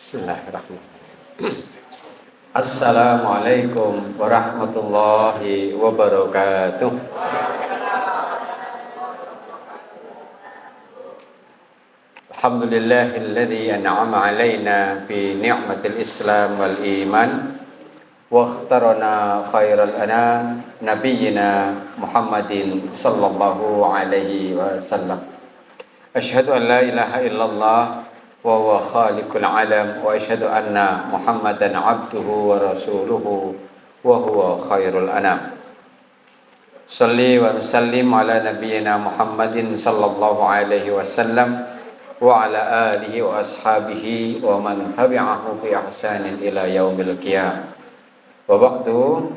Bismillahirrahmanirrahim. Assalamualaikum warahmatullahi wabarakatuh. Alhamdulillahilladzi an'ama alaina bi ni'matil Islam wal iman wa ikhtarana khairal anam nabiyyina Muhammadin sallallahu alaihi wasallam. Asyhadu an la ilaha illallah wa huwa khaliqul alam wa asyhadu anna Muhammadan abduhu wa rasuluhu wa huwa khairul anam. Shalli wa sallim ala nabiyyina Muhammadin sallallahu alaihi wasallam wa ala alihi wa ashabihi wa man tabi'ahu bi ihsanin ila yaumil qiyamah. Wa ba'du.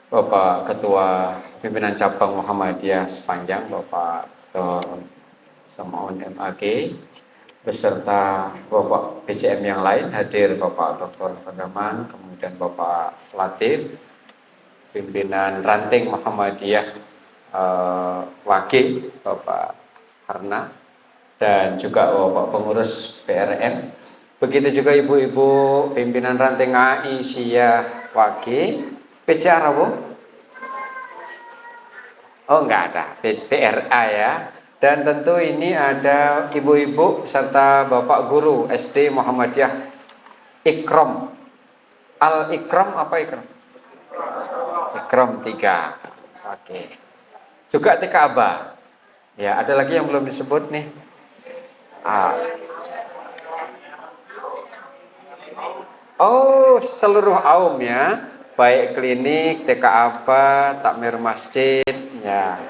Bapak Ketua Pimpinan Cabang Muhammadiyah Sepanjang, Bapak Dr. Samaun MAG, beserta Bapak PCM yang lain, hadir Bapak Dr. Pagaman, kemudian Bapak Latif, pimpinan ranting Muhammadiyah Wakil Bapak Harna, dan juga Bapak pengurus PRM. Begitu juga ibu-ibu pimpinan ranting Aisyah Wakil, PCR Bu? Oh enggak ada, PRA ya. Dan tentu ini ada ibu-ibu serta bapak guru SD Muhammadiyah Ikram. Al-Ikram apa Ikram? Ikram 3. Oke. Juga TK Aba. Ya, ada lagi yang belum disebut nih. Oh, seluruh aum ya. Baik klinik, TK Aba, takmir masjid, ya.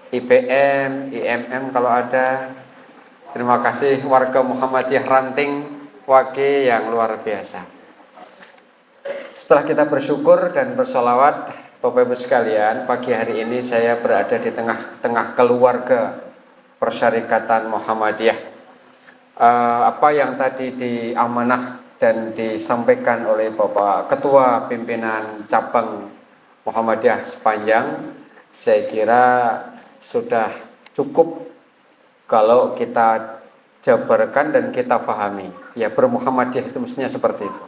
IPM, IMM kalau ada. Terima kasih warga Muhammadiyah Ranting Wage yang luar biasa. Setelah kita bersyukur dan bersolawat, Bapak Ibu sekalian, pagi hari ini saya berada di tengah-tengah keluarga Persyarikatan Muhammadiyah. Apa yang tadi diamanah dan disampaikan oleh Bapak Ketua Pimpinan Cabang Muhammadiyah Sepanjang, saya kira sudah cukup kalau kita jabarkan dan kita pahami. Ya, bermuhammadiyah itu mestinya seperti itu.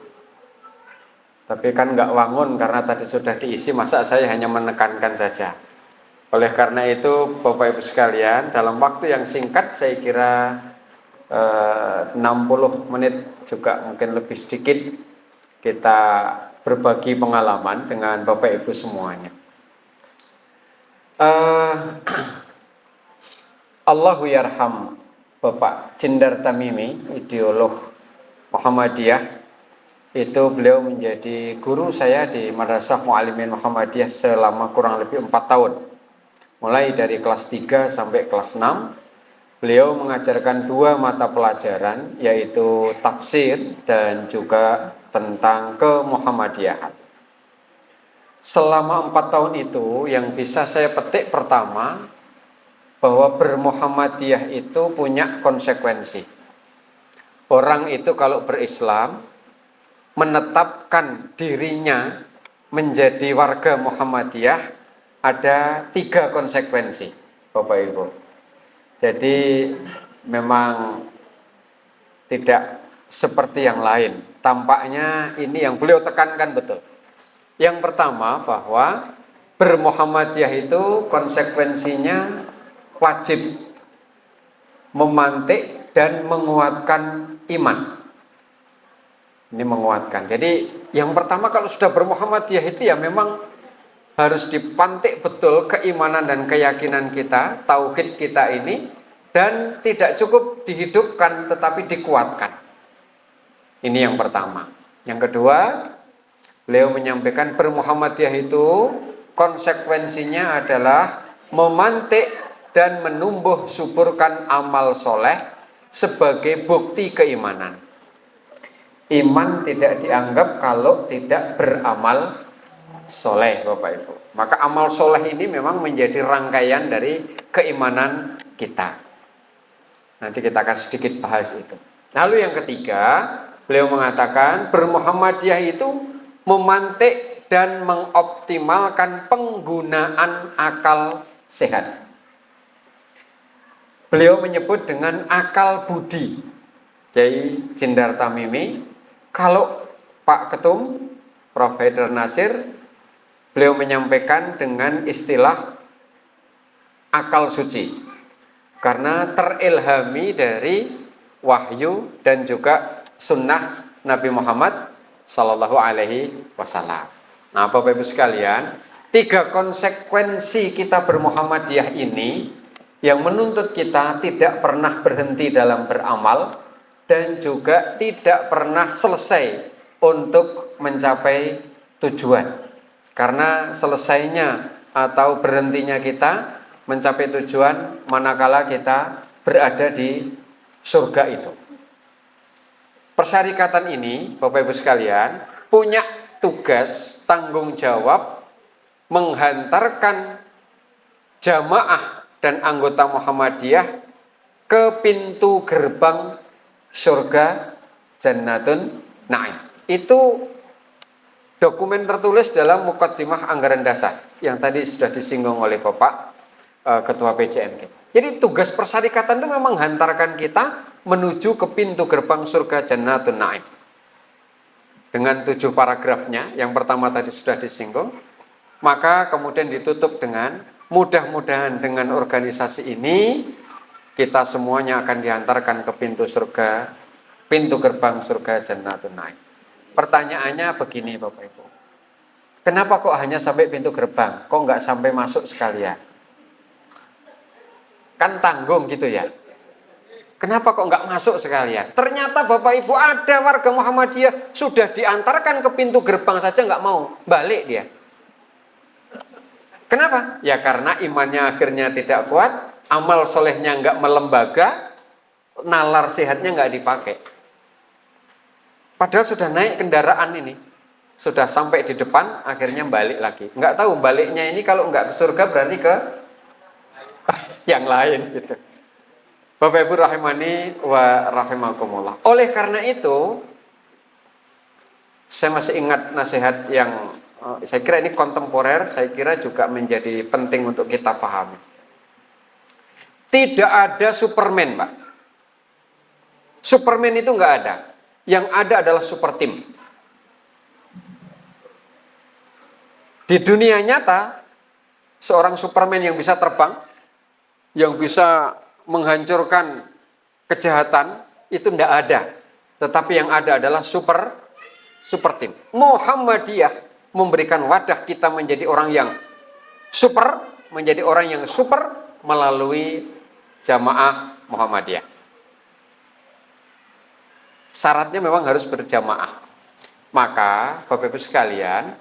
Tapi kan nggak wangun karena tadi sudah diisi, masa saya hanya menekankan saja. Oleh karena itu Bapak Ibu sekalian, dalam waktu yang singkat, saya kira 60 menit juga mungkin lebih sedikit, kita berbagi pengalaman dengan Bapak Ibu semuanya. Allahu yarham Bapak Jindar Tamimi, ideolog Muhammadiyah. Itu beliau menjadi guru saya di Madrasah Mu'allimin Muhammadiyah selama kurang lebih 4 tahun. Mulai dari kelas 3 sampai kelas 6, beliau mengajarkan 2 mata pelajaran, yaitu tafsir dan juga tentang kemuhammadiyahan. Selama 4 tahun itu, yang bisa saya petik pertama, bahwa bermuhammadiyah itu punya konsekuensi. Orang itu kalau berislam, menetapkan dirinya menjadi warga Muhammadiyah, ada 3 konsekuensi, Bapak Ibu. Jadi memang tidak seperti yang lain. Tampaknya ini yang beliau tekankan betul. Yang pertama, bahwa bermuhammadiyah itu konsekuensinya wajib memantik dan menguatkan iman. Ini menguatkan. Jadi yang pertama, kalau sudah bermuhammadiyah itu ya memang harus dipantik betul keimanan dan keyakinan kita, tauhid kita ini, dan tidak cukup dihidupkan tetapi dikuatkan. Ini yang pertama. Yang kedua, beliau menyampaikan bermuhammadiyah itu konsekuensinya adalah memantik dan menumbuh suburkan amal soleh sebagai bukti keimanan. Iman tidak dianggap kalau tidak beramal soleh, Bapak Ibu. Maka amal soleh ini memang menjadi rangkaian dari keimanan kita. Nanti kita akan sedikit bahas itu. Lalu yang ketiga, beliau mengatakan bermuhammadiyah itu memantik dan mengoptimalkan penggunaan akal sehat. Beliau menyebut dengan akal budi. Kiai Cindar Tamimi, kalau Pak Ketum Prof. Haidar Nasir, beliau menyampaikan dengan istilah akal suci, karena terilhami dari wahyu dan juga sunnah Nabi Muhammad Sallallahu Alaihi Wasallam. Nah, Bapak Ibu sekalian, 3 konsekuensi kita bermuhammadiyah ini yang menuntut kita tidak pernah berhenti dalam beramal dan juga tidak pernah selesai untuk mencapai tujuan. Karena selesainya atau berhentinya kita mencapai tujuan manakala kita berada di surga itu. Persyarikatan ini, Bapak Ibu sekalian, punya tugas, tanggung jawab menghantarkan jamaah dan anggota Muhammadiyah ke pintu gerbang surga Jannatun Na'im. Itu dokumen tertulis dalam Muqaddimah Anggaran Dasar yang tadi sudah disinggung oleh Bapak Ketua PJM kita. Jadi tugas persyarikatan itu memang menghantarkan kita menuju ke pintu gerbang surga Jannatun Na'im. Dengan 7 paragrafnya, yang pertama tadi sudah disinggung, maka kemudian ditutup dengan mudah-mudahan dengan organisasi ini kita semuanya akan dihantarkan ke pintu surga, pintu gerbang surga Jannatun Na'im. Pertanyaannya begini Bapak Ibu, kenapa kok hanya sampai pintu gerbang? Kok nggak sampai masuk sekalian? Kan tanggung gitu ya. Kenapa kok nggak masuk sekalian? Ternyata Bapak Ibu ada warga Muhammadiyah sudah diantarkan ke pintu gerbang saja nggak mau, balik dia. Kenapa? Ya karena imannya akhirnya tidak kuat, amal solehnya nggak melembaga, nalar sehatnya nggak dipakai. Padahal sudah naik kendaraan ini, sudah sampai di depan, akhirnya balik lagi. Nggak tahu baliknya ini kalau nggak ke surga berarti ke yang lain gitu. Bapak Ibu rahimani wa rahimakumullah. Oleh karena itu, saya masih ingat nasihat yang saya kira ini kontemporer, saya kira juga menjadi penting untuk kita pahami. Tidak ada Superman, Pak. Superman itu nggak ada. Yang ada adalah super team. Di dunia nyata, seorang Superman yang bisa terbang, yang bisa menghancurkan kejahatan, itu tidak ada. Tetapi yang ada adalah super team. Muhammadiyah memberikan wadah kita menjadi orang yang super, menjadi orang yang super melalui jamaah Muhammadiyah. Syaratnya memang harus berjamaah. Maka Bapak Ibu sekalian,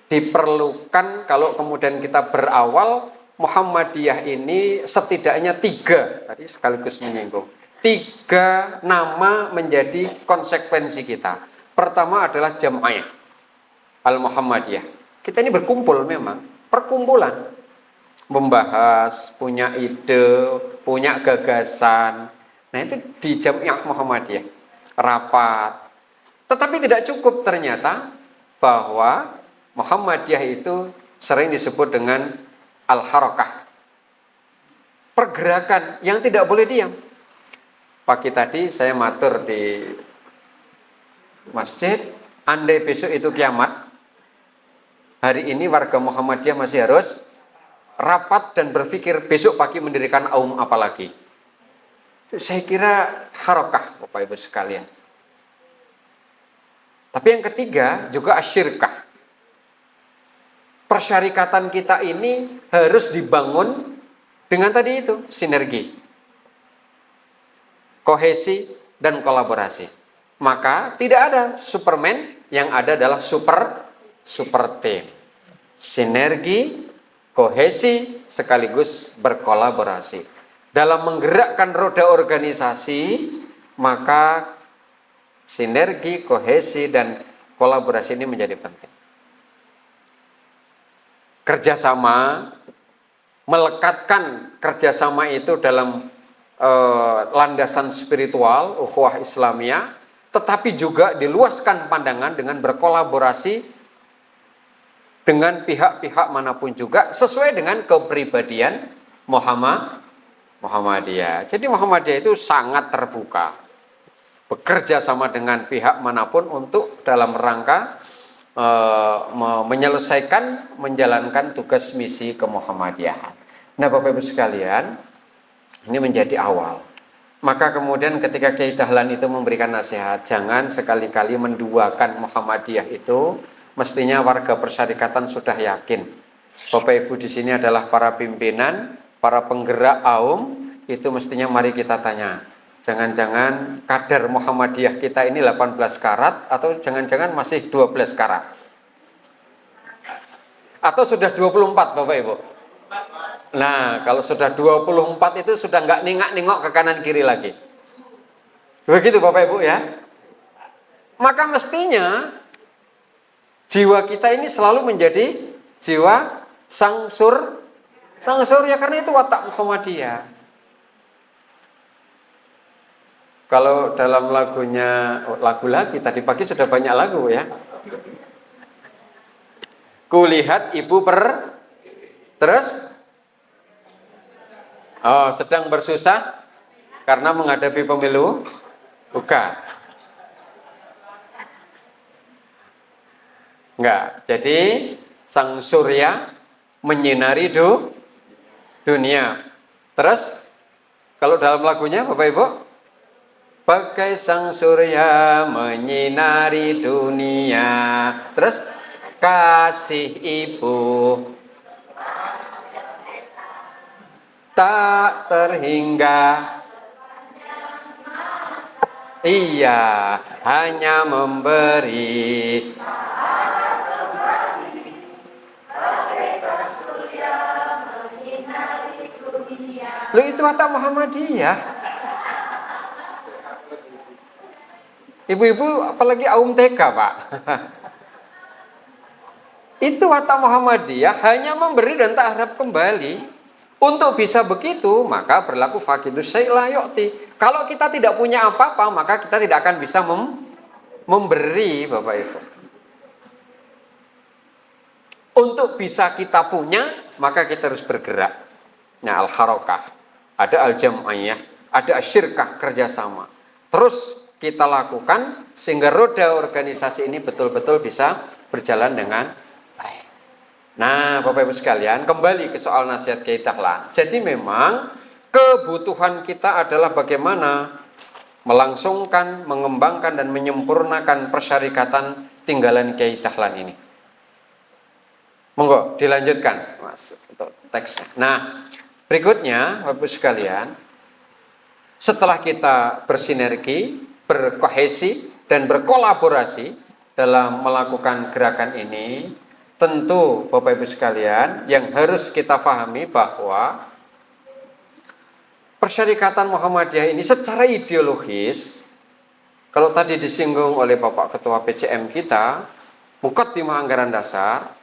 diperlukan kalau kemudian kita berawal Muhammadiyah ini setidaknya 3, tadi sekaligus menyinggung, 3 nama menjadi konsekuensi kita. Pertama adalah Jam'iyah Al-Muhammadiyah. Kita ini berkumpul memang, perkumpulan. Membahas, punya ide, punya gagasan. Nah itu di Jam'iyah Muhammadiyah. Rapat. Tetapi tidak cukup ternyata bahwa Muhammadiyah itu sering disebut dengan al-harakah, pergerakan yang tidak boleh diam. Pagi tadi saya matur di masjid, andai besok itu kiamat, hari ini warga Muhammadiyah masih harus rapat dan berpikir besok pagi mendirikan aum apa lagi. Itu saya kira harakah Bapak Ibu sekalian. Tapi yang ketiga juga asyirkah. Persyarikatan kita ini harus dibangun dengan tadi itu, sinergi, kohesi, dan kolaborasi. Maka tidak ada Superman, yang ada adalah super team. Sinergi, kohesi, sekaligus berkolaborasi. Dalam menggerakkan roda organisasi, maka sinergi, kohesi, dan kolaborasi ini menjadi penting. Kerjasama, melekatkan kerjasama itu dalam landasan spiritual, ukhuwah Islamiyah, tetapi juga diluaskan pandangan dengan berkolaborasi dengan pihak-pihak manapun juga sesuai dengan kepribadian Muhammadiyah. Jadi Muhammadiyah itu sangat terbuka, bekerja sama dengan pihak manapun untuk dalam rangka menyelesaikan, menjalankan tugas misi kemuhammadiyahan. Nah, Bapak Ibu sekalian, ini menjadi awal. Maka kemudian ketika Kiai Dahlan itu memberikan nasihat, jangan sekali-kali menduakan Muhammadiyah itu. Mestinya warga persyarikatan sudah yakin. Bapak Ibu di sini adalah para pimpinan, para penggerak AUM, itu mestinya mari kita tanya. Jangan-jangan kadar Muhammadiyah kita ini 18 karat atau jangan-jangan masih 12 karat. Atau sudah 24 Bapak Ibu. Nah, kalau sudah 24 itu sudah nggak nengok ke kanan kiri lagi. Begitu Bapak Ibu ya. Maka mestinya jiwa kita ini selalu menjadi jiwa sang surya, karena itu watak Muhammadiyah. Kalau dalam lagunya, lagu lagi tadi pagi sudah banyak lagu ya. Kulihat ibu terus sedang bersusah karena menghadapi pemilu, bukan? Enggak. Jadi sang surya menyinari dunia. Terus kalau dalam lagunya Bapak Ibu, bagai sang surya menyinari dunia. Terus kasih ibu tak terhingga. Iya, hanya memberi. Loh, itu watak Muhammadiyah. Ibu-ibu apalagi AUM TK, Pak. Itu watak Muhammadiyah, hanya memberi dan tak harap kembali. Untuk bisa begitu, maka berlaku fakidus syai' la yu'ti. Kalau kita tidak punya apa-apa, maka kita tidak akan bisa memberi, Bapak Ibu. Untuk bisa kita punya, maka kita harus bergerak. Nah, al-harokah, ada al-jam'iyah, ada asyirkah, kerjasama. Terus kita lakukan sehingga roda organisasi ini betul-betul bisa berjalan dengan baik. Nah, Bapak Ibu sekalian, kembali ke soal nasihat Kiai Dahlan. Jadi memang kebutuhan kita adalah bagaimana melangsungkan, mengembangkan dan menyempurnakan persyarikatan tinggalan Kiai Dahlan ini. Monggo dilanjutkan, Mas, untuk teksnya. Nah, berikutnya Bapak Ibu sekalian, setelah kita bersinergi, berkohesi dan berkolaborasi dalam melakukan gerakan ini, tentu Bapak Ibu sekalian yang harus kita pahami bahwa persyarikatan Muhammadiyah ini secara ideologis, kalau tadi disinggung oleh Bapak Ketua PCM kita, Muqaddimah Anggaran Dasar,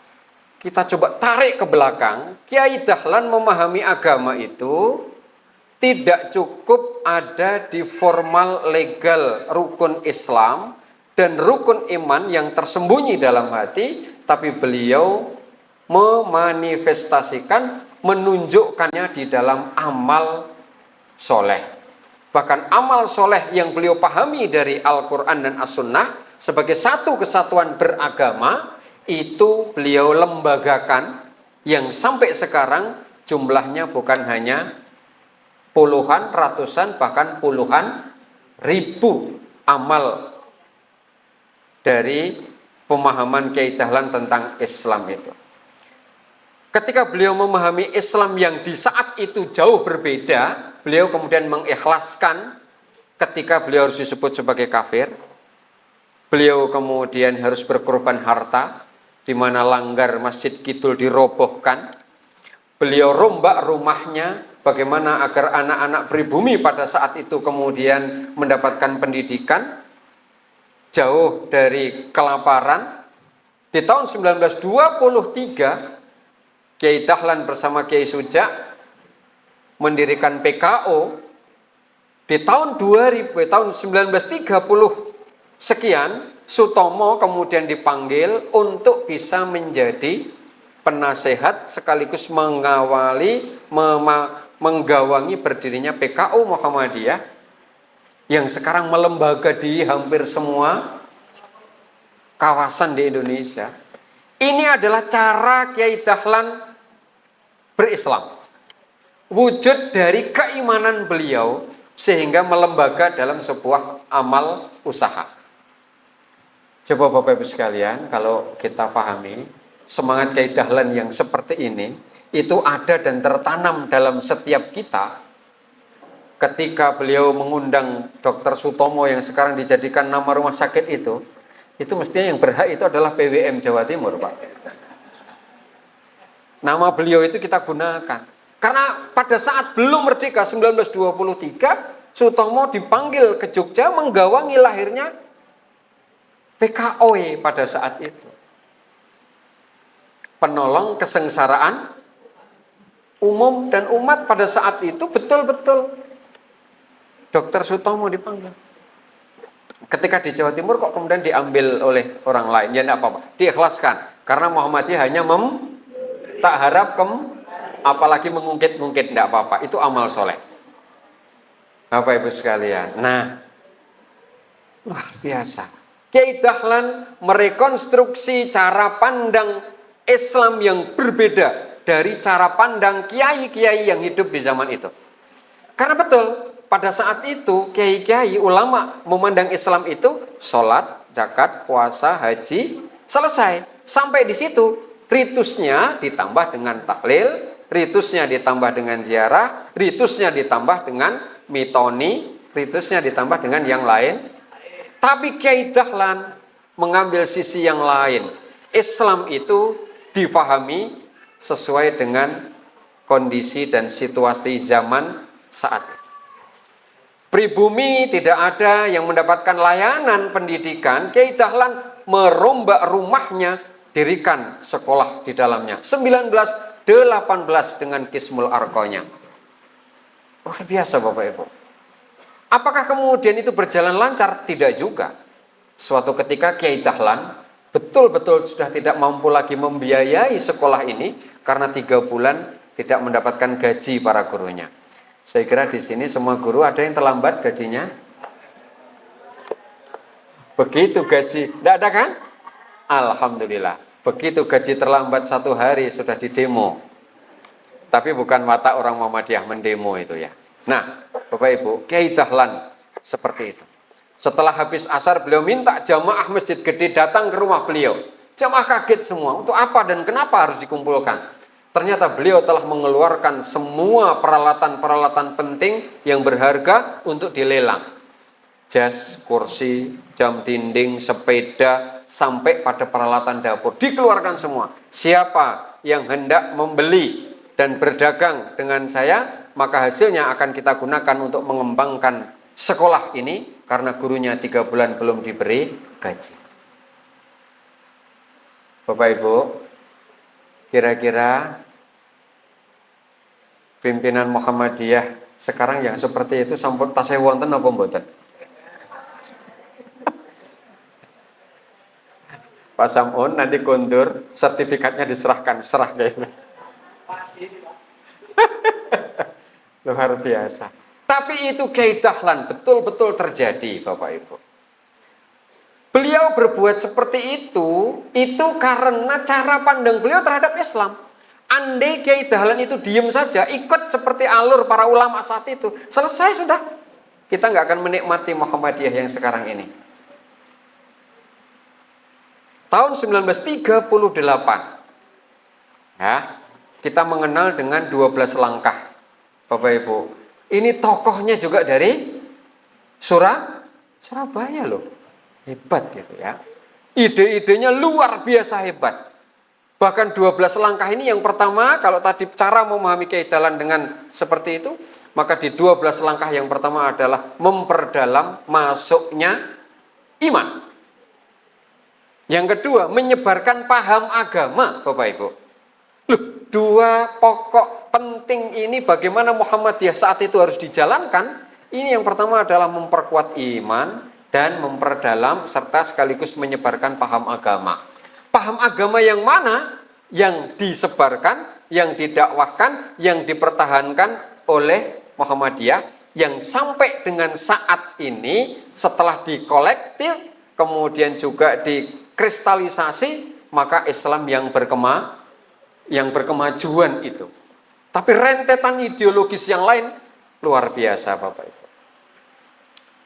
kita coba tarik ke belakang. Kiai Dahlan memahami agama itu tidak cukup ada di formal legal rukun Islam dan rukun iman yang tersembunyi dalam hati, tapi beliau memanifestasikan, menunjukkannya di dalam amal soleh. Bahkan amal soleh yang beliau pahami dari Al-Quran dan As-Sunnah sebagai satu kesatuan beragama, itu beliau lembagakan yang sampai sekarang jumlahnya bukan hanya puluhan, ratusan, bahkan puluhan ribu amal dari pemahaman Kiai Dahlan tentang Islam itu. Ketika beliau memahami Islam yang di saat itu jauh berbeda, beliau kemudian mengikhlaskan ketika beliau harus disebut sebagai kafir. Beliau kemudian harus berkorban harta, di mana langgar Masjid Kidul dirobohkan. Beliau rombak rumahnya, bagaimana agar anak-anak pribumi pada saat itu kemudian mendapatkan pendidikan, jauh dari kelaparan. Di tahun 1923, Kiai Dahlan bersama Kiai Suja mendirikan PKO. Di tahun 2000, tahun 1930 sekian, Sutomo kemudian dipanggil untuk bisa menjadi penasehat sekaligus mengawali, menggawangi berdirinya PKU Muhammadiyah yang sekarang melembaga di hampir semua kawasan di Indonesia. Ini adalah cara Kiai Dahlan berislam. Wujud dari keimanan beliau sehingga melembaga dalam sebuah amal usaha. Coba Bapak Ibu sekalian, kalau kita pahami semangat Kiai Dahlan yang seperti ini, itu ada dan tertanam dalam setiap kita. Ketika beliau mengundang Dr. Sutomo yang sekarang dijadikan nama rumah sakit itu mestinya yang berhak itu adalah PWM Jawa Timur, Pak. Nama beliau itu kita gunakan. Karena pada saat belum merdeka 1923, Sutomo dipanggil ke Jogja menggawangi lahirnya PKOE pada saat itu. Penolong kesengsaraan umum dan umat pada saat itu betul-betul Dr. Sutomo dipanggil. Ketika di Jawa Timur kok kemudian diambil oleh orang lain, ya tidak apa-apa, diikhlaskan. Karena Muhammadiyah hanya tak harap apalagi mengungkit-ungkit, tidak apa-apa, itu amal soleh. Bapak Ibu sekalian, nah luar biasa. Kiai Dahlan merekonstruksi cara pandang Islam yang berbeda dari cara pandang kiai-kiai yang hidup di zaman itu. Karena betul, pada saat itu kiai-kiai ulama memandang Islam itu sholat, zakat, puasa, haji, selesai. Sampai di situ, ritusnya ditambah dengan tahlil, ritusnya ditambah dengan ziarah, ritusnya ditambah dengan mitoni, ritusnya ditambah dengan yang lain. Tapi Kiai Dahlan mengambil sisi yang lain. Islam itu difahami sesuai dengan kondisi dan situasi zaman saat itu. Pribumi tidak ada yang mendapatkan layanan pendidikan. Kiai Dahlan merombak rumahnya, dirikan sekolah di dalamnya. 1918 dengan Kismul Arqonya. Luar biasa Bapak Ibu. Apakah kemudian itu berjalan lancar? Tidak juga. Suatu ketika Kiai Dahlan betul-betul sudah tidak mampu lagi membiayai sekolah ini karena 3 bulan tidak mendapatkan gaji para gurunya. Saya kira di sini semua guru ada yang terlambat gajinya. Begitu gaji, tidak ada kan? Alhamdulillah. Begitu gaji terlambat 1 hari sudah didemo. Tapi bukan watak orang Muhammadiyah mendemo itu ya. Nah, Bapak Ibu, Kiai Dahlan seperti itu. Setelah habis asar beliau minta jamaah masjid gede datang ke rumah beliau. Jamaah kaget semua, untuk apa dan kenapa harus dikumpulkan? Ternyata beliau telah mengeluarkan semua peralatan-peralatan penting yang berharga untuk dilelang. Jas, kursi, jam dinding, sepeda, sampai pada peralatan dapur. Dikeluarkan semua. Siapa yang hendak membeli dan berdagang dengan saya, maka hasilnya akan kita gunakan untuk mengembangkan sekolah ini, karena gurunya 3 bulan belum diberi gaji. Bapak Ibu, kira-kira pimpinan Muhammadiyah sekarang yang seperti itu sampun tasih wonten apa mboten? Pak Samun nanti kondur, sertifikatnya diserahkan, serah kayaknya. Luar biasa. Tapi itu Kiai Dahlan betul-betul terjadi Bapak Ibu. Beliau berbuat seperti itu karena cara pandang beliau terhadap Islam. Andai Kiai Dahlan itu diem saja, ikut seperti alur para ulama saat itu, selesai sudah. Kita nggak akan menikmati Muhammadiyah yang sekarang ini. Tahun 1938, ya, kita mengenal dengan 12 langkah. Bapak Ibu, ini tokohnya juga dari Surabaya loh. Hebat gitu ya. Ide-idenya luar biasa hebat. Bahkan 12 langkah ini yang pertama, kalau tadi cara memahami Kiai Dahlan dengan seperti itu, maka di 12 langkah yang pertama adalah memperdalam masuknya iman. Yang kedua, menyebarkan paham agama, Bapak Ibu. Loh, 2 pokok penting ini bagaimana Muhammadiyah saat itu harus dijalankan. Ini yang pertama adalah memperkuat iman dan memperdalam serta sekaligus menyebarkan paham agama. Paham agama yang mana? Yang disebarkan, yang didakwahkan, yang dipertahankan oleh Muhammadiyah yang sampai dengan saat ini setelah dikolektif kemudian juga dikristalisasi, maka Islam yang berkemajuan itu. Tapi rentetan ideologis yang lain luar biasa Bapak Ibu.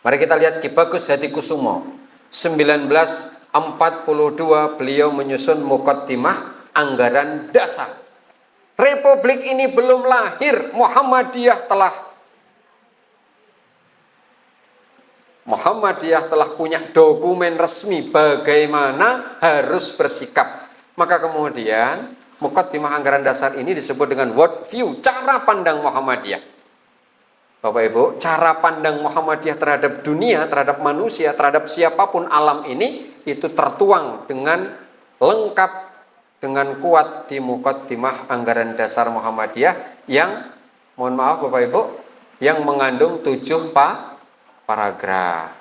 Mari kita lihat Ki Bagus Hadikusumo 1942 beliau menyusun Muqaddimah Anggaran Dasar. Republik ini belum lahir, Muhammadiyah telah punya dokumen resmi bagaimana harus bersikap. Maka kemudian Muqaddimah Anggaran Dasar ini disebut dengan world view, cara pandang Muhammadiyah. Bapak Ibu, cara pandang Muhammadiyah terhadap dunia, terhadap manusia, terhadap siapapun alam ini itu tertuang dengan lengkap, dengan kuat di Muqaddimah Anggaran Dasar Muhammadiyah yang, mohon maaf Bapak Ibu, yang mengandung 7 paragraf.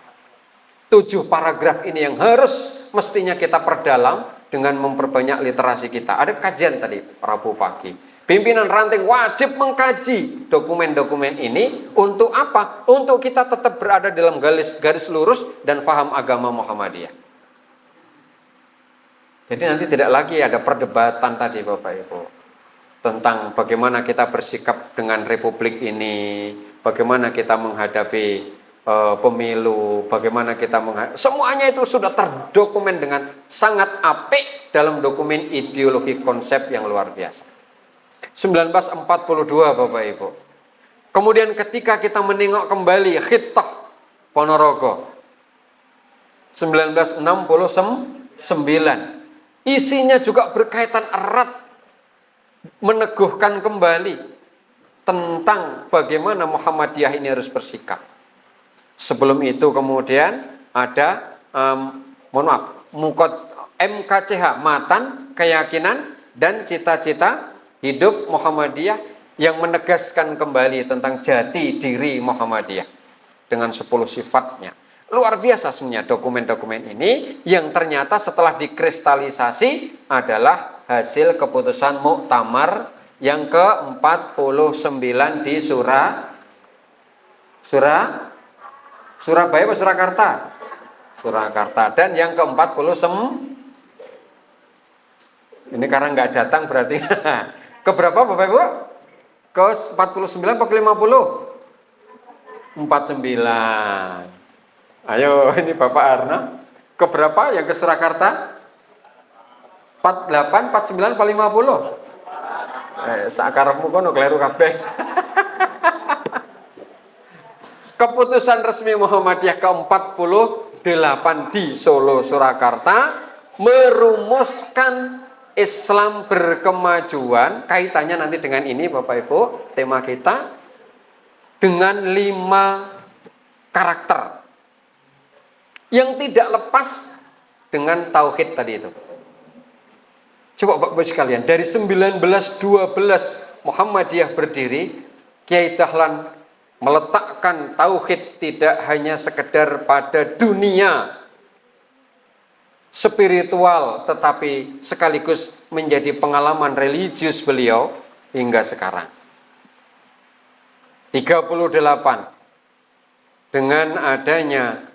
7 paragraf ini yang harus mestinya kita perdalam dengan memperbanyak literasi kita. Ada kajian tadi Rabu pagi. Pimpinan ranting wajib mengkaji dokumen-dokumen ini untuk apa? Untuk kita tetap berada dalam garis lurus dan paham agama Muhammadiyah. Jadi nanti tidak lagi ada perdebatan tadi Bapak Ibu tentang bagaimana kita bersikap dengan republik ini, bagaimana kita menghadapi pemilu, bagaimana kita semuanya itu sudah terdokumen dengan sangat apik dalam dokumen ideologi konsep yang luar biasa. 1942 Bapak Ibu. Kemudian ketika kita menengok kembali Khittah Ponorogo 1969, isinya juga berkaitan erat meneguhkan kembali tentang bagaimana Muhammadiyah ini harus bersikap. Sebelum itu kemudian ada MKCH, Matan, Keyakinan dan Cita-cita Hidup Muhammadiyah yang menegaskan kembali tentang jati diri Muhammadiyah dengan 10 sifatnya. Luar biasa sebenarnya dokumen-dokumen ini yang ternyata setelah dikristalisasi adalah hasil keputusan Muktamar yang ke-49 di Surabaya atau Surakarta? Surakarta. Dan yang ke-49 ini karena nggak datang berarti keberapa Bapak Ibu? Ke-49 atau ke-50? 49. Ayo ini Bapak Arna. Keberapa yang ke Surakarta? 48, 49, 50? Sakarepmu kono kleru kabeh. Keputusan resmi Muhammadiyah ke-48 di Solo, Surakarta merumuskan Islam berkemajuan, kaitannya nanti dengan ini Bapak Ibu, tema kita, dengan 5 karakter yang tidak lepas dengan tauhid tadi itu. Coba Bapak Ibu sekalian, dari 1912 Muhammadiyah berdiri, Kiai Dahlan meletakkan tauhid tidak hanya sekedar pada dunia spiritual, tetapi sekaligus menjadi pengalaman religius beliau hingga sekarang. 38 dengan adanya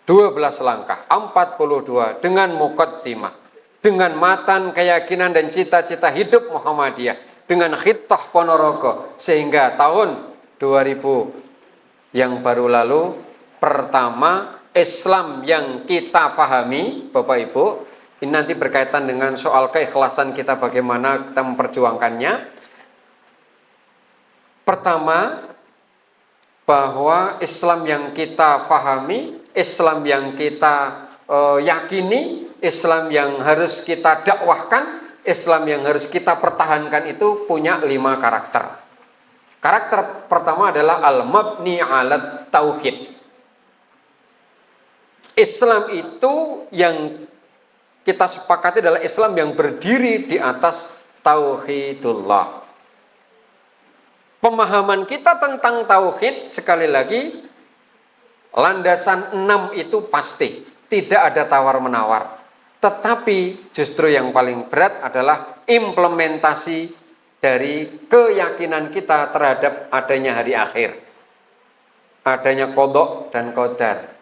12 langkah, 42 dengan Muqaddimah, dengan Matan, Keyakinan dan Cita-cita Hidup Muhammadiyah, dengan Khittah Ponorogo, sehingga tahun 2000 yang baru lalu pertama Islam yang kita pahami Bapak Ibu, ini nanti berkaitan dengan soal keikhlasan kita, bagaimana kita memperjuangkannya. Pertama, bahwa Islam yang kita pahami, Islam yang kita yakini, Islam yang harus kita dakwahkan, Islam yang harus kita pertahankan itu punya 5 karakter. Karakter pertama adalah al-mabni 'ala tauhid. Islam itu yang kita sepakati adalah Islam yang berdiri di atas tauhidullah. Pemahaman kita tentang tauhid, sekali lagi, landasan 6 itu pasti, tidak ada tawar-menawar. Tetapi justru yang paling berat adalah implementasi dari keyakinan kita terhadap adanya hari akhir, adanya qadha dan qadar,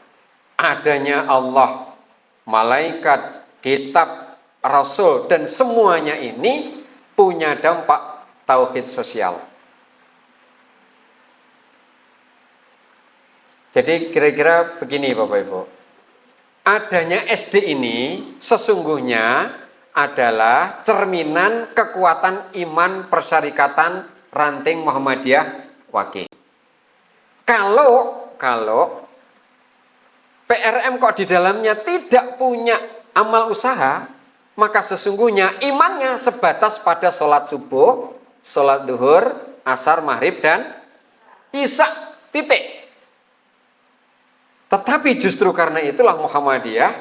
adanya Allah, malaikat, kitab, rasul, dan semuanya ini punya dampak tauhid sosial. Jadi kira-kira begini Bapak Ibu, adanya SD ini sesungguhnya adalah cerminan kekuatan iman persyarikatan ranting Muhammadiyah Wakil. Kalau PRM kok di dalamnya tidak punya amal usaha, maka sesungguhnya imannya sebatas pada sholat subuh, sholat duhur, asar, maghrib, dan isya, titik. Tetapi justru karena itulah Muhammadiyah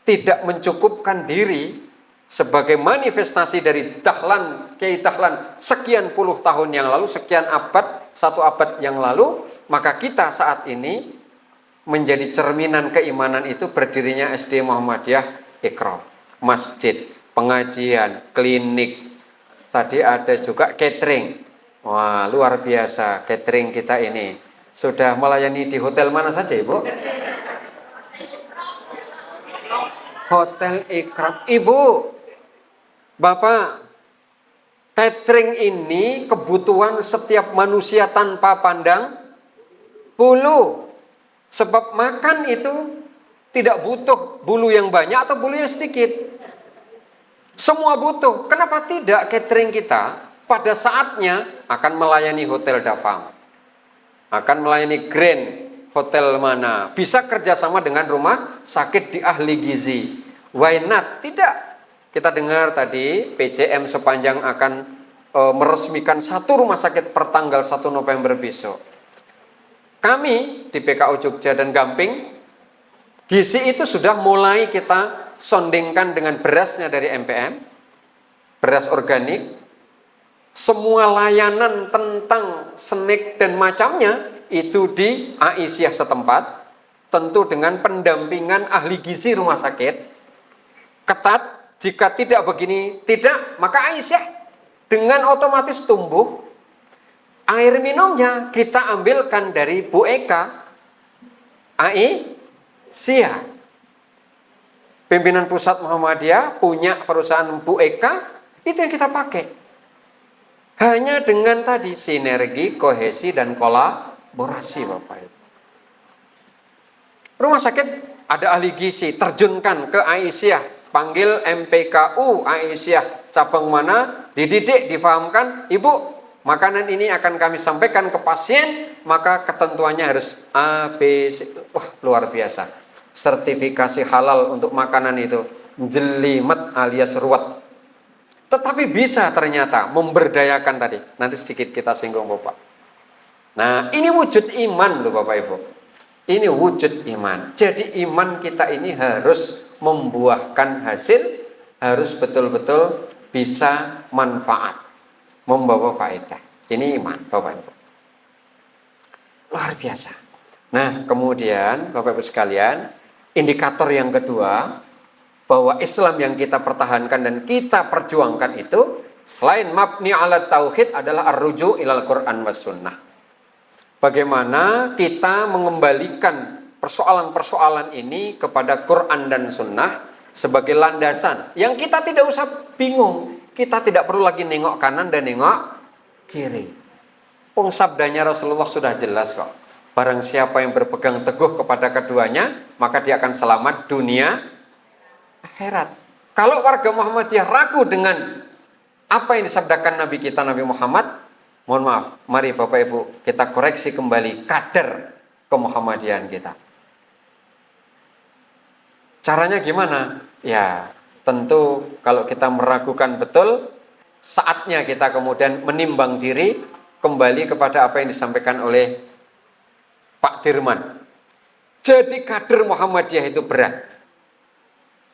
tidak mencukupkan diri sebagai manifestasi dari Dahlan, Kiai Dahlan sekian puluh tahun yang lalu, sekian abad, 1 abad yang lalu, maka kita saat ini menjadi cerminan keimanan itu berdirinya SD Muhammadiyah Iqra, masjid, pengajian, klinik, tadi ada juga catering. Wah, luar biasa catering kita ini. Sudah melayani di hotel mana saja Ibu? Hotel Ikram. Ibu, Bapak, catering ini kebutuhan setiap manusia tanpa pandang bulu. Sebab makan itu tidak butuh bulu yang banyak atau bulu yang sedikit. Semua butuh. Kenapa tidak catering kita pada saatnya akan melayani hotel Dafam, akan melayani Grand Hotel mana, bisa kerjasama dengan rumah sakit di ahli gizi. Why not? Tidak. Kita dengar tadi PCM sepanjang akan meresmikan 1 rumah sakit per tanggal 1 November besok. Kami di PKU Jogja dan Gamping, gizi itu sudah mulai kita sondingkan dengan berasnya dari MPM, beras organik. Semua layanan tentang snack dan macamnya itu di Aisyah setempat, tentu dengan pendampingan ahli gizi rumah sakit. Ketat, jika tidak begini, tidak, maka Aisyah dengan otomatis tumbuh. Air minumnya kita ambilkan dari Bu Eka Aisyah. Pimpinan pusat Muhammadiyah punya perusahaan Bu Eka, itu yang kita pakai. Hanya dengan tadi sinergi, kohesi, dan kolaborasi Bapak Ibu. Rumah sakit ada ahli gizi, terjunkan ke Aisyah, panggil MPKU Aisyah cabang mana, dididik, difahamkan, Ibu, makanan ini akan kami sampaikan ke pasien, maka ketentuannya harus A, B, C. Wah, luar biasa. Sertifikasi halal untuk makanan itu jelimet alias ruwet. Tetapi bisa ternyata memberdayakan tadi. Nanti sedikit kita singgung Bapak. Nah, ini wujud iman loh Bapak Ibu. Ini wujud iman. Jadi iman kita ini harus membuahkan hasil, harus betul-betul bisa manfaat, membawa faedah. Ini iman Bapak Ibu. Luar biasa. Nah, kemudian Bapak Ibu sekalian, indikator yang kedua bahwa Islam yang kita pertahankan dan kita perjuangkan itu selain mabni ala tauhid adalah ar-ruju' ilal Quran was sunnah. Bagaimana kita mengembalikan persoalan-persoalan ini kepada Quran dan sunnah sebagai landasan yang kita tidak usah bingung. Kita tidak perlu lagi nengok kanan dan nengok kiri. Sabdanya Rasulullah sudah jelas kok. Barang siapa yang berpegang teguh kepada keduanya, maka dia akan selamat dunia akhirat. Kalau warga Muhammadiyah ragu dengan apa yang disabdakan Nabi kita Nabi Muhammad, mohon maaf, mari Bapak Ibu kita koreksi kembali kadar kemuhammadiyahan kita. Caranya gimana? Ya, tentu kalau kita meragukan betul, saatnya kita kemudian menimbang diri kembali kepada apa yang disampaikan oleh Pak Dirman. Jadi kader Muhammadiyah itu berat.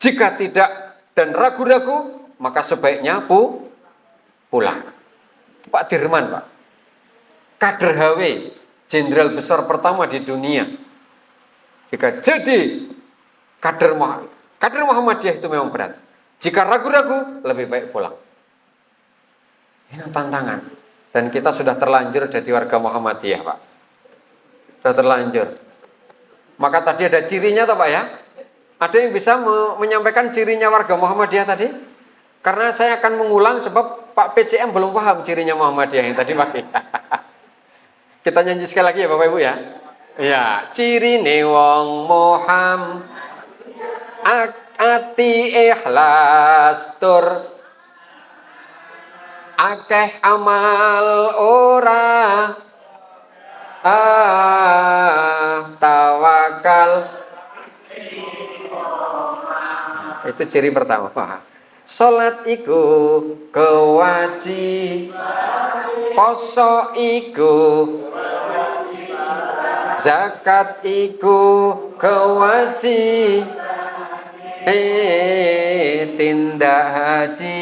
Jika tidak dan ragu-ragu, maka sebaiknya pulang. Pak Dirman, Pak. Kader HW, jenderal besar pertama di dunia. Jika jadi kader Muhammadiyah itu memang berat. Jika ragu-ragu, lebih baik pulang. Ini tantangan. Dan kita sudah terlanjur jadi warga Muhammadiyah, Pak. Sudah terlanjur. Maka tadi ada cirinya toh Pak ya? Ada yang bisa menyampaikan cirinya warga Muhammadiyah tadi? Karena saya akan mengulang sebab Pak PCM belum paham cirinya Muhammadiyah yang tadi Pak. Kita nyanyi sekali lagi ya Bapak Ibu ya. Ya, cirine wong Muhammad ati ikhlas tur akeh amal ora tawakal. Itu ciri pertama. Salat iku kewajiban, poso iku, zakat iku kewajiban, tindak haji.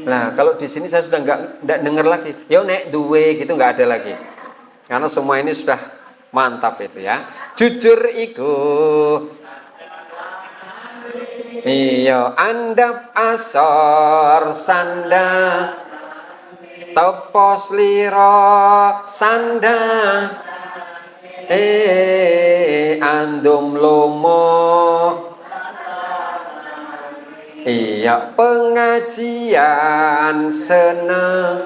Nah, kalau di sini saya sudah nggak dengar lagi. Yo nek duwe gitu nggak ada lagi. Karena semua ini sudah mantap itu ya. Jujur iku. Iya, andap asor sanda. Tepos liro sanda. Andum lomo. Iya, pengajian seneng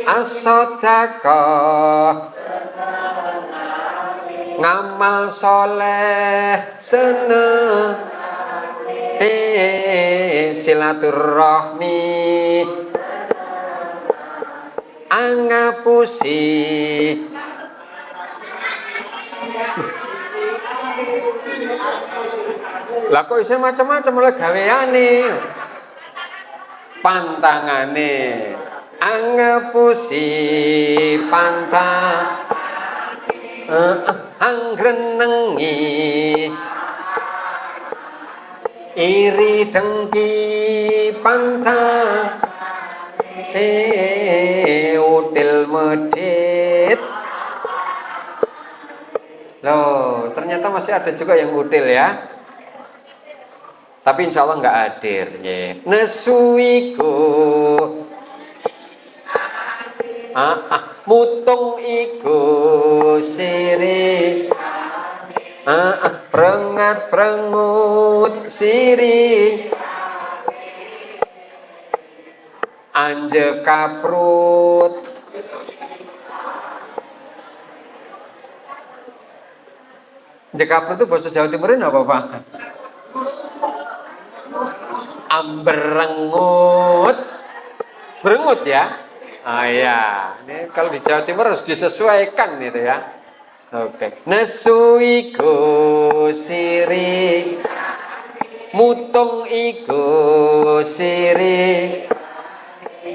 as-sedekah ngamal soleh seneng silaturahmi angapusi. Lah kok isih macam-macam oleh gaweane. Pantangane angepusi pantang anggrenengi iri dengki pantang util medit. Loh, ternyata masih ada juga yang util ya. Tapi insya Allah nggak hadir. Nesuiku, mutung iku siri, prengat prengut siri, anje kaprut. Anje kaprut itu bahasa Jawa Timurin apa Pak? Berengut, berengut ya. Ya, ini kalau di Jawa Timur harus disesuaikan itu ya. Oke. Nesuiku siri, mutung iku siri,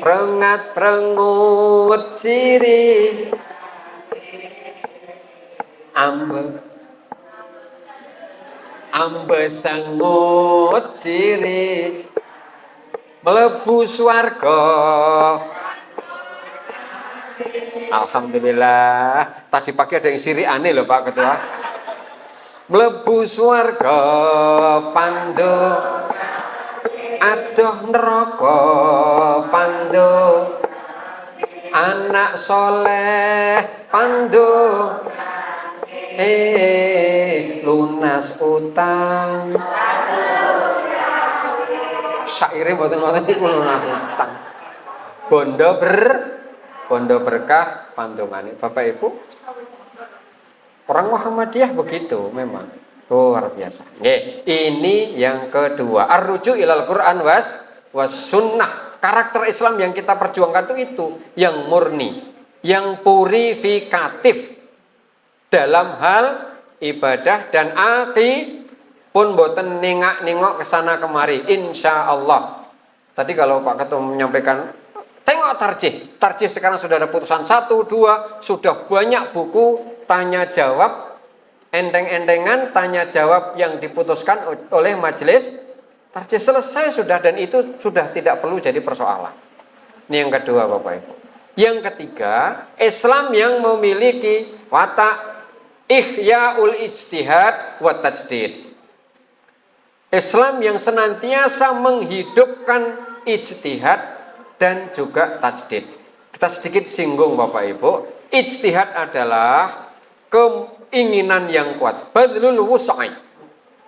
rengat perengut siri, ambe sangut siri, mlebu swarga. Alhamdulillah. Tadi pagi ada yang siri aneh loh Pak Ketua. Mlebu swarga pandu, adoh neraka pandu, anak soleh pandu, lunas utang. Syaire mboten-mboten niku lunas utang. Bondo berkah pantungane. Bapak Ibu, orang Muhammadiyah begitu memang. Luar biasa. Ini yang kedua. Ar-ruju ilal Quran was sunnah. Karakter Islam yang kita perjuangkan itu yang murni, yang purifikatif dalam hal ibadah dan pun boten nengok kesana kemari. Insya Allah. Tadi kalau Pak Ketua menyampaikan tengok tarjih sekarang sudah ada putusan 1, 2, sudah banyak buku tanya jawab, enteng-entengan tanya jawab yang diputuskan oleh majelis tarjih selesai sudah, dan itu sudah tidak perlu jadi persoalan. Ini yang kedua Bapak Ibu. Yang ketiga, Islam yang memiliki watak ihya'ul ijtihad wa tajdid. Islam yang senantiasa menghidupkan ijtihad dan juga tajdid. Kita sedikit singgung Bapak Ibu. Ijtihad adalah keinginan yang kuat, badlul wus'i,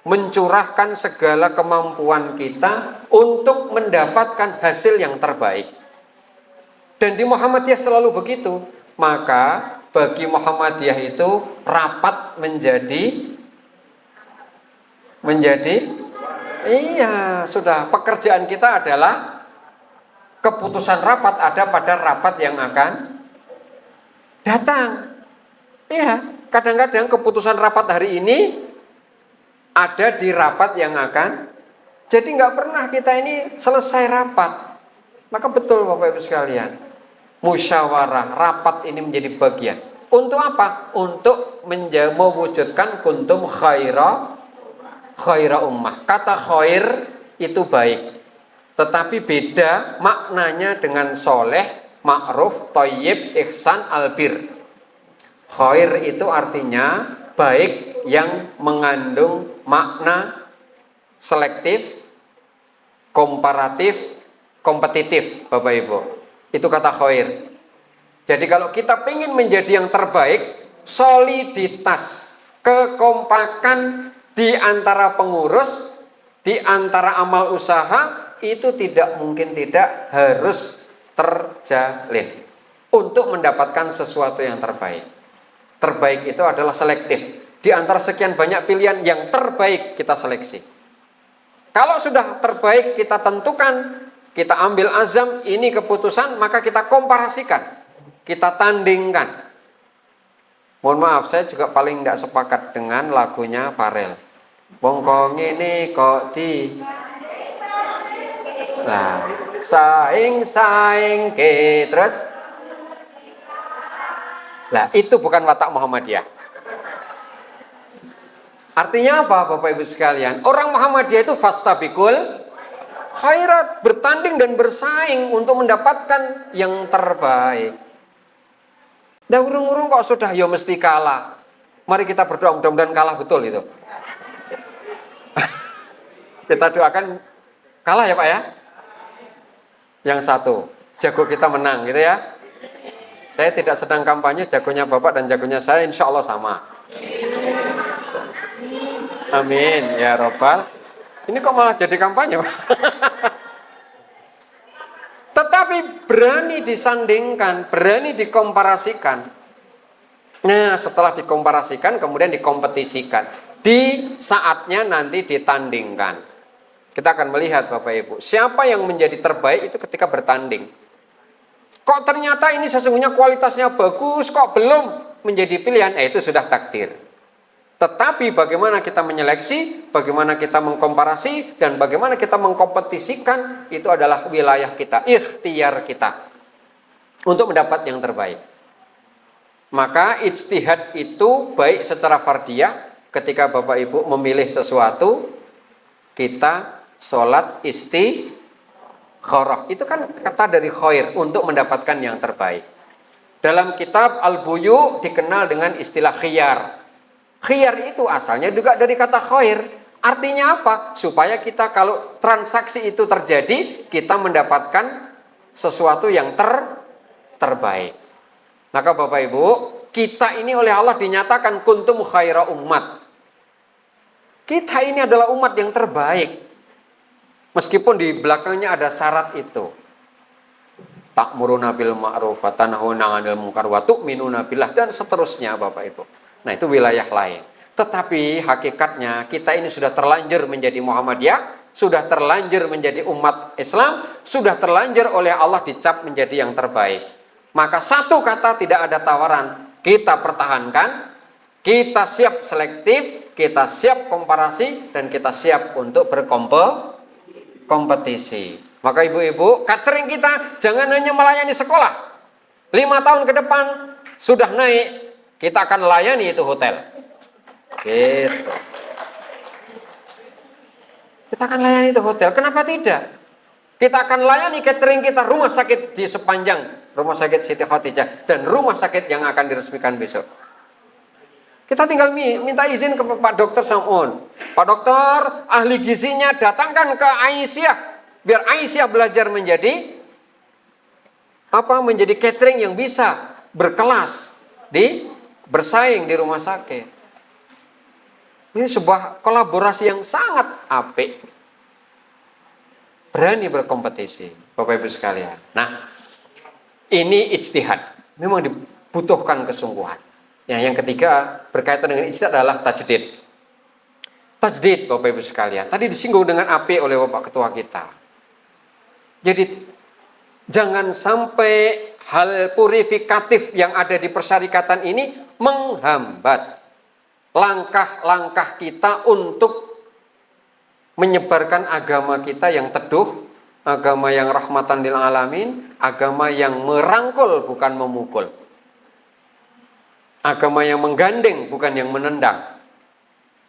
mencurahkan segala kemampuan kita untuk mendapatkan hasil yang terbaik. Dan di Muhammadiyah selalu begitu. Maka bagi Muhammadiyah itu rapat menjadi iya, sudah pekerjaan kita adalah keputusan rapat ada pada rapat yang akan datang. Iya, kadang-kadang keputusan rapat hari ini ada di rapat yang akan. Jadi nggak pernah kita ini selesai rapat. Maka betul Bapak Ibu sekalian, musyawarah rapat ini menjadi bagian. Untuk apa? Untuk mewujudkan kuntum khaira ummah. Kata khair itu baik, tetapi beda maknanya dengan soleh, ma'ruf, thayyib, ihsan, albir. Khair itu artinya baik yang mengandung makna selektif, komparatif, kompetitif, Bapak Ibu. Itu kata khair. Jadi kalau kita ingin menjadi yang terbaik, soliditas, kekompakan di antara pengurus, di antara amal usaha, itu tidak mungkin tidak harus terjalin untuk mendapatkan sesuatu yang terbaik. Terbaik itu adalah selektif. Di antara sekian banyak pilihan, yang terbaik kita seleksi. Kalau sudah terbaik kita tentukan, kita ambil azam, ini keputusan, maka kita komparasikan, kita tandingkan. Mohon maaf, saya juga paling tidak sepakat dengan lagunya Farel. Bongkong ini kok di nah, saing ke terus. Nah, itu bukan watak Muhammadiyah. Artinya apa Bapak Ibu sekalian? Orang Muhammadiyah itu fastabikul khairat, bertanding dan bersaing untuk mendapatkan yang terbaik. Dah urung-urung kok sudah ya mesti kalah. Mari kita berdoa mudah-mudahan kalah betul itu. Kita doakan kalah ya Pak ya. Yang satu, jago kita menang gitu ya. Saya tidak sedang kampanye, jagonya Bapak dan jagonya saya insya Allah sama. Amin ya Robbal. Ini kok malah jadi kampanye Pak? Tetapi berani disandingkan, berani dikomparasikan. Nah, setelah dikomparasikan kemudian dikompetisikan. Di saatnya nanti ditandingkan. Kita akan melihat Bapak Ibu, siapa yang menjadi terbaik itu ketika bertanding. Kok ternyata ini sesungguhnya kualitasnya bagus, kok belum menjadi pilihan, itu sudah takdir. Tetapi bagaimana kita menyeleksi, bagaimana kita mengkomparasi, dan bagaimana kita mengkompetisikan, itu adalah wilayah kita, ikhtiar kita untuk mendapat yang terbaik. Maka ijtihad itu baik secara fardiyah, ketika Bapak Ibu memilih sesuatu, kita sholat istikharah. Itu kan kata dari khair, untuk mendapatkan yang terbaik. Dalam kitab Al-Buyu dikenal dengan istilah khiyar. Khiyar itu asalnya juga dari kata khair. Artinya apa? Supaya kita kalau transaksi itu terjadi, kita mendapatkan sesuatu yang terbaik. Maka Bapak Ibu, kita ini oleh Allah dinyatakan kuntum khaira ummat. Kita ini adalah umat yang terbaik. Meskipun di belakangnya ada syarat itu. Ta'muruna bil ma'ruf wa tanhauna 'anil munkar wa tu'minuna billah dan seterusnya Bapak Ibu. Nah, itu wilayah lain. Tetapi hakikatnya kita ini sudah terlanjur menjadi Muhammadiyah, sudah terlanjur menjadi umat Islam, sudah terlanjur oleh Allah dicap menjadi yang terbaik. Maka satu kata tidak ada tawaran, kita pertahankan, kita siap selektif, kita siap komparasi, dan kita siap untuk berkompetisi. Maka ibu-ibu, catering kita jangan hanya melayani sekolah. 5 tahun ke depan sudah naik, kita akan layani itu hotel. Gitu. Kita akan layani itu hotel. Kenapa tidak? Kita akan layani catering kita, rumah sakit di sepanjang rumah sakit Siti Khadijah dan rumah sakit yang akan diresmikan besok. Kita tinggal minta izin ke Pak Dokter Samun. Pak Dokter, ahli gizinya datangkan ke Aisyah. Biar Aisyah belajar menjadi menjadi catering yang bisa berkelas bersaing di rumah sakit. Ini sebuah kolaborasi yang sangat apik. Berani berkompetisi, Bapak Ibu sekalian. Nah, ini ijtihad. Memang dibutuhkan kesungguhan. Yang ketiga berkaitan dengan ijtihad adalah tajdid. Tajdid, Bapak Ibu sekalian. Tadi disinggung dengan apik oleh Bapak Ketua kita. Jadi jangan sampai hal purifikatif yang ada di persyarikatan ini menghambat langkah-langkah kita untuk menyebarkan agama kita yang teduh, agama yang rahmatan lil alamin, agama yang merangkul bukan memukul, agama yang menggandeng bukan yang menendang.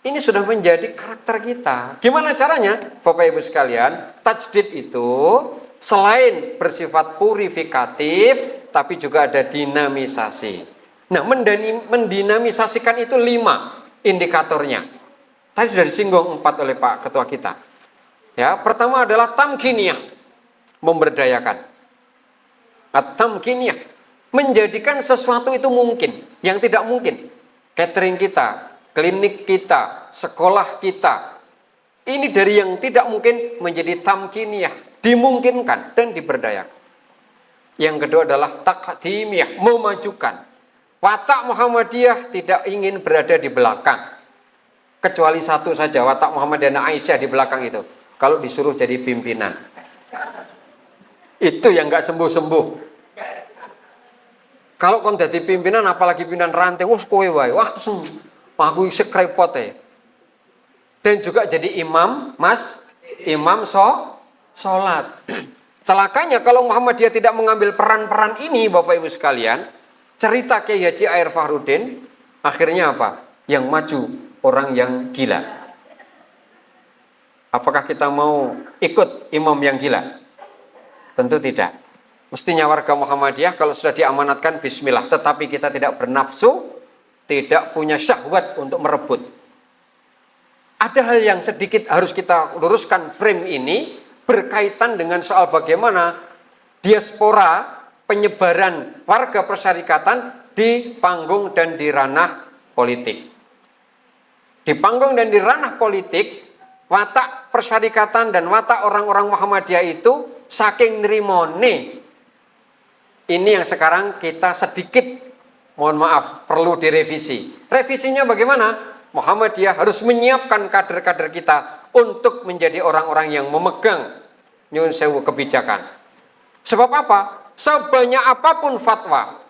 Ini sudah menjadi karakter kita. Gimana caranya? Bapak Ibu sekalian, tajdid itu selain bersifat purifikatif, tapi juga ada dinamisasi. Nah, mendinamisasikan itu 5 indikatornya. Tadi sudah disinggung 4 oleh Pak Ketua kita. Ya, pertama adalah tamkiniyah, memberdayakan. At-tamkiniyah, menjadikan sesuatu itu mungkin, yang tidak mungkin. Catering kita, klinik kita, sekolah kita, ini dari yang tidak mungkin menjadi tamkiniyah, dimungkinkan dan diberdayakan. Yang kedua adalah taqdimiyah, memajukan. Watak Muhammadiyah tidak ingin berada di belakang. Kecuali satu saja, watak Muhammadiyah dan Aisyah di belakang itu. Kalau disuruh jadi pimpinan. Itu yang gak sembuh-sembuh. Kalau kon jadi pimpinan, apalagi pimpinan ranting, kowe wae. Wah, aku isih krepot ya. Dan juga jadi imam, imam sholat. Celakanya kalau Muhammadiyah tidak mengambil peran-peran ini, Bapak Ibu sekalian, cerita Kiai Haji Air Fahrudin, akhirnya apa? Yang maju orang yang gila. Apakah kita mau ikut imam yang gila? Tentu tidak. Mestinya warga Muhammadiyah kalau sudah diamanatkan bismillah, tetapi kita tidak bernafsu, tidak punya syahwat untuk merebut. Ada hal yang sedikit harus kita luruskan frame ini berkaitan dengan soal bagaimana diaspora penyebaran warga persyarikatan di panggung dan di ranah politik. Di panggung dan di ranah politik, watak persyarikatan dan watak orang-orang Muhammadiyah itu saking nerimone. Ini yang sekarang kita sedikit, mohon maaf, perlu direvisi. Revisinya bagaimana? Muhammadiyah harus menyiapkan kader-kader kita untuk menjadi orang-orang yang memegang nyun sewu kebijakan. Sebab apa? Sebanyak apapun fatwa,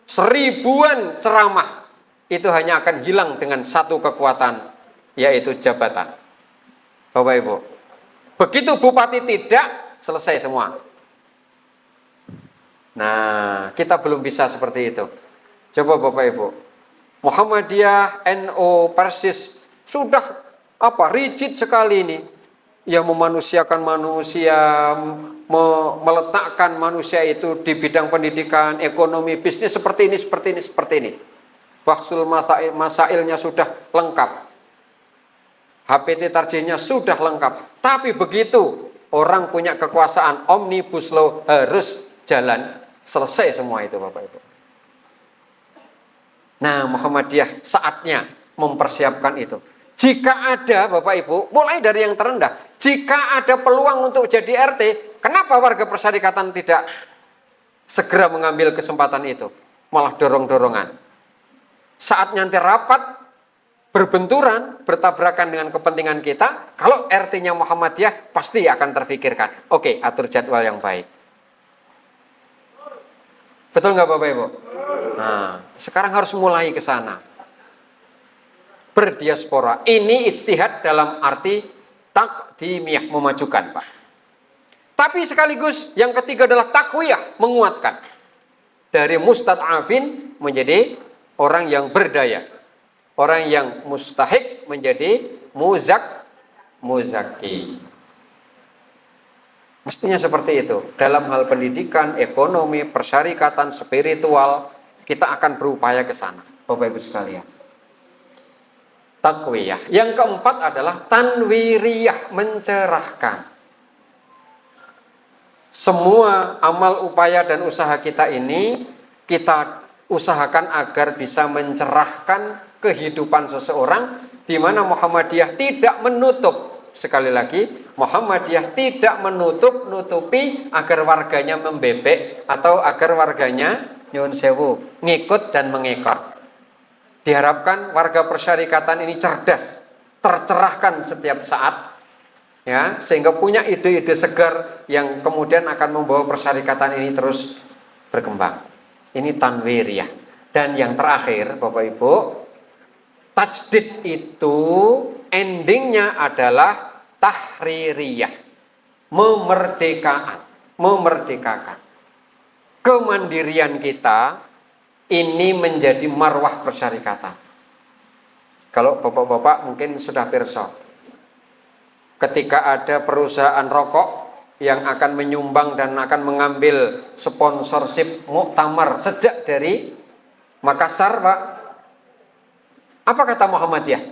1000-an ceramah, itu hanya akan hilang dengan satu kekuatan, yaitu jabatan. Bapak Ibu, begitu bupati tidak, selesai semua. Nah, kita belum bisa seperti itu. Coba Bapak Ibu, Muhammadiyah, NU, Persis sudah rigid sekali ini, yang memanusiakan manusia, meletakkan manusia itu di bidang pendidikan, ekonomi, bisnis seperti ini. Bahsul masailnya sudah lengkap, HPT tarjihnya sudah lengkap. Tapi begitu orang punya kekuasaan, omnibus law harus jalan, selesai semua itu Bapak Ibu. Nah, Muhammadiyah saatnya mempersiapkan itu. Jika ada Bapak Ibu, mulai dari yang terendah, jika ada peluang untuk jadi RT, kenapa warga persyarikatan tidak segera mengambil kesempatan itu? Malah dorong-dorongan. Saat nanti rapat, berbenturan, bertabrakan dengan kepentingan kita, kalau RT-nya Muhammadiyah pasti akan terfikirkan. Oke, atur jadwal yang baik. Betul nggak Bapak Ibu? Nah, sekarang harus mulai ke sana. Berdiaspora. Ini ijtihad dalam arti takdimiyah, memajukan, Pak. Tapi sekaligus yang ketiga adalah takwiyah, menguatkan. Dari mustad'afin menjadi orang yang berdaya. Orang yang mustahik menjadi muzaki. Mestinya seperti itu. Dalam hal pendidikan, ekonomi, persyarikatan, spiritual, kita akan berupaya ke sana, Bapak Ibu sekalian. Takwiyah. Yang keempat adalah tanwiriyah, mencerahkan. semua amal, upaya, dan usaha kita ini kita usahakan agar bisa mencerahkan kehidupan seseorang, di mana Muhammadiyah tidak menutup, sekali lagi, Muhammadiyah tidak menutupi agar warganya membebek atau agar warganya nyun sewu ngikut dan mengekor. Diharapkan warga persyarikatan ini cerdas, tercerahkan setiap saat, ya, sehingga punya ide-ide segar yang kemudian akan membawa persyarikatan ini terus berkembang. Ini tanwiriyah. Dan yang terakhir, Bapak Ibu, tajdid itu endingnya adalah tahririyah, memerdekakan. Kemandirian kita ini menjadi marwah persyarikatan. Kalau bapak-bapak mungkin sudah pirsa, ketika ada perusahaan rokok yang akan menyumbang dan akan mengambil sponsorship muktamar sejak dari Makassar, Pak, apa kata Muhammadiyah?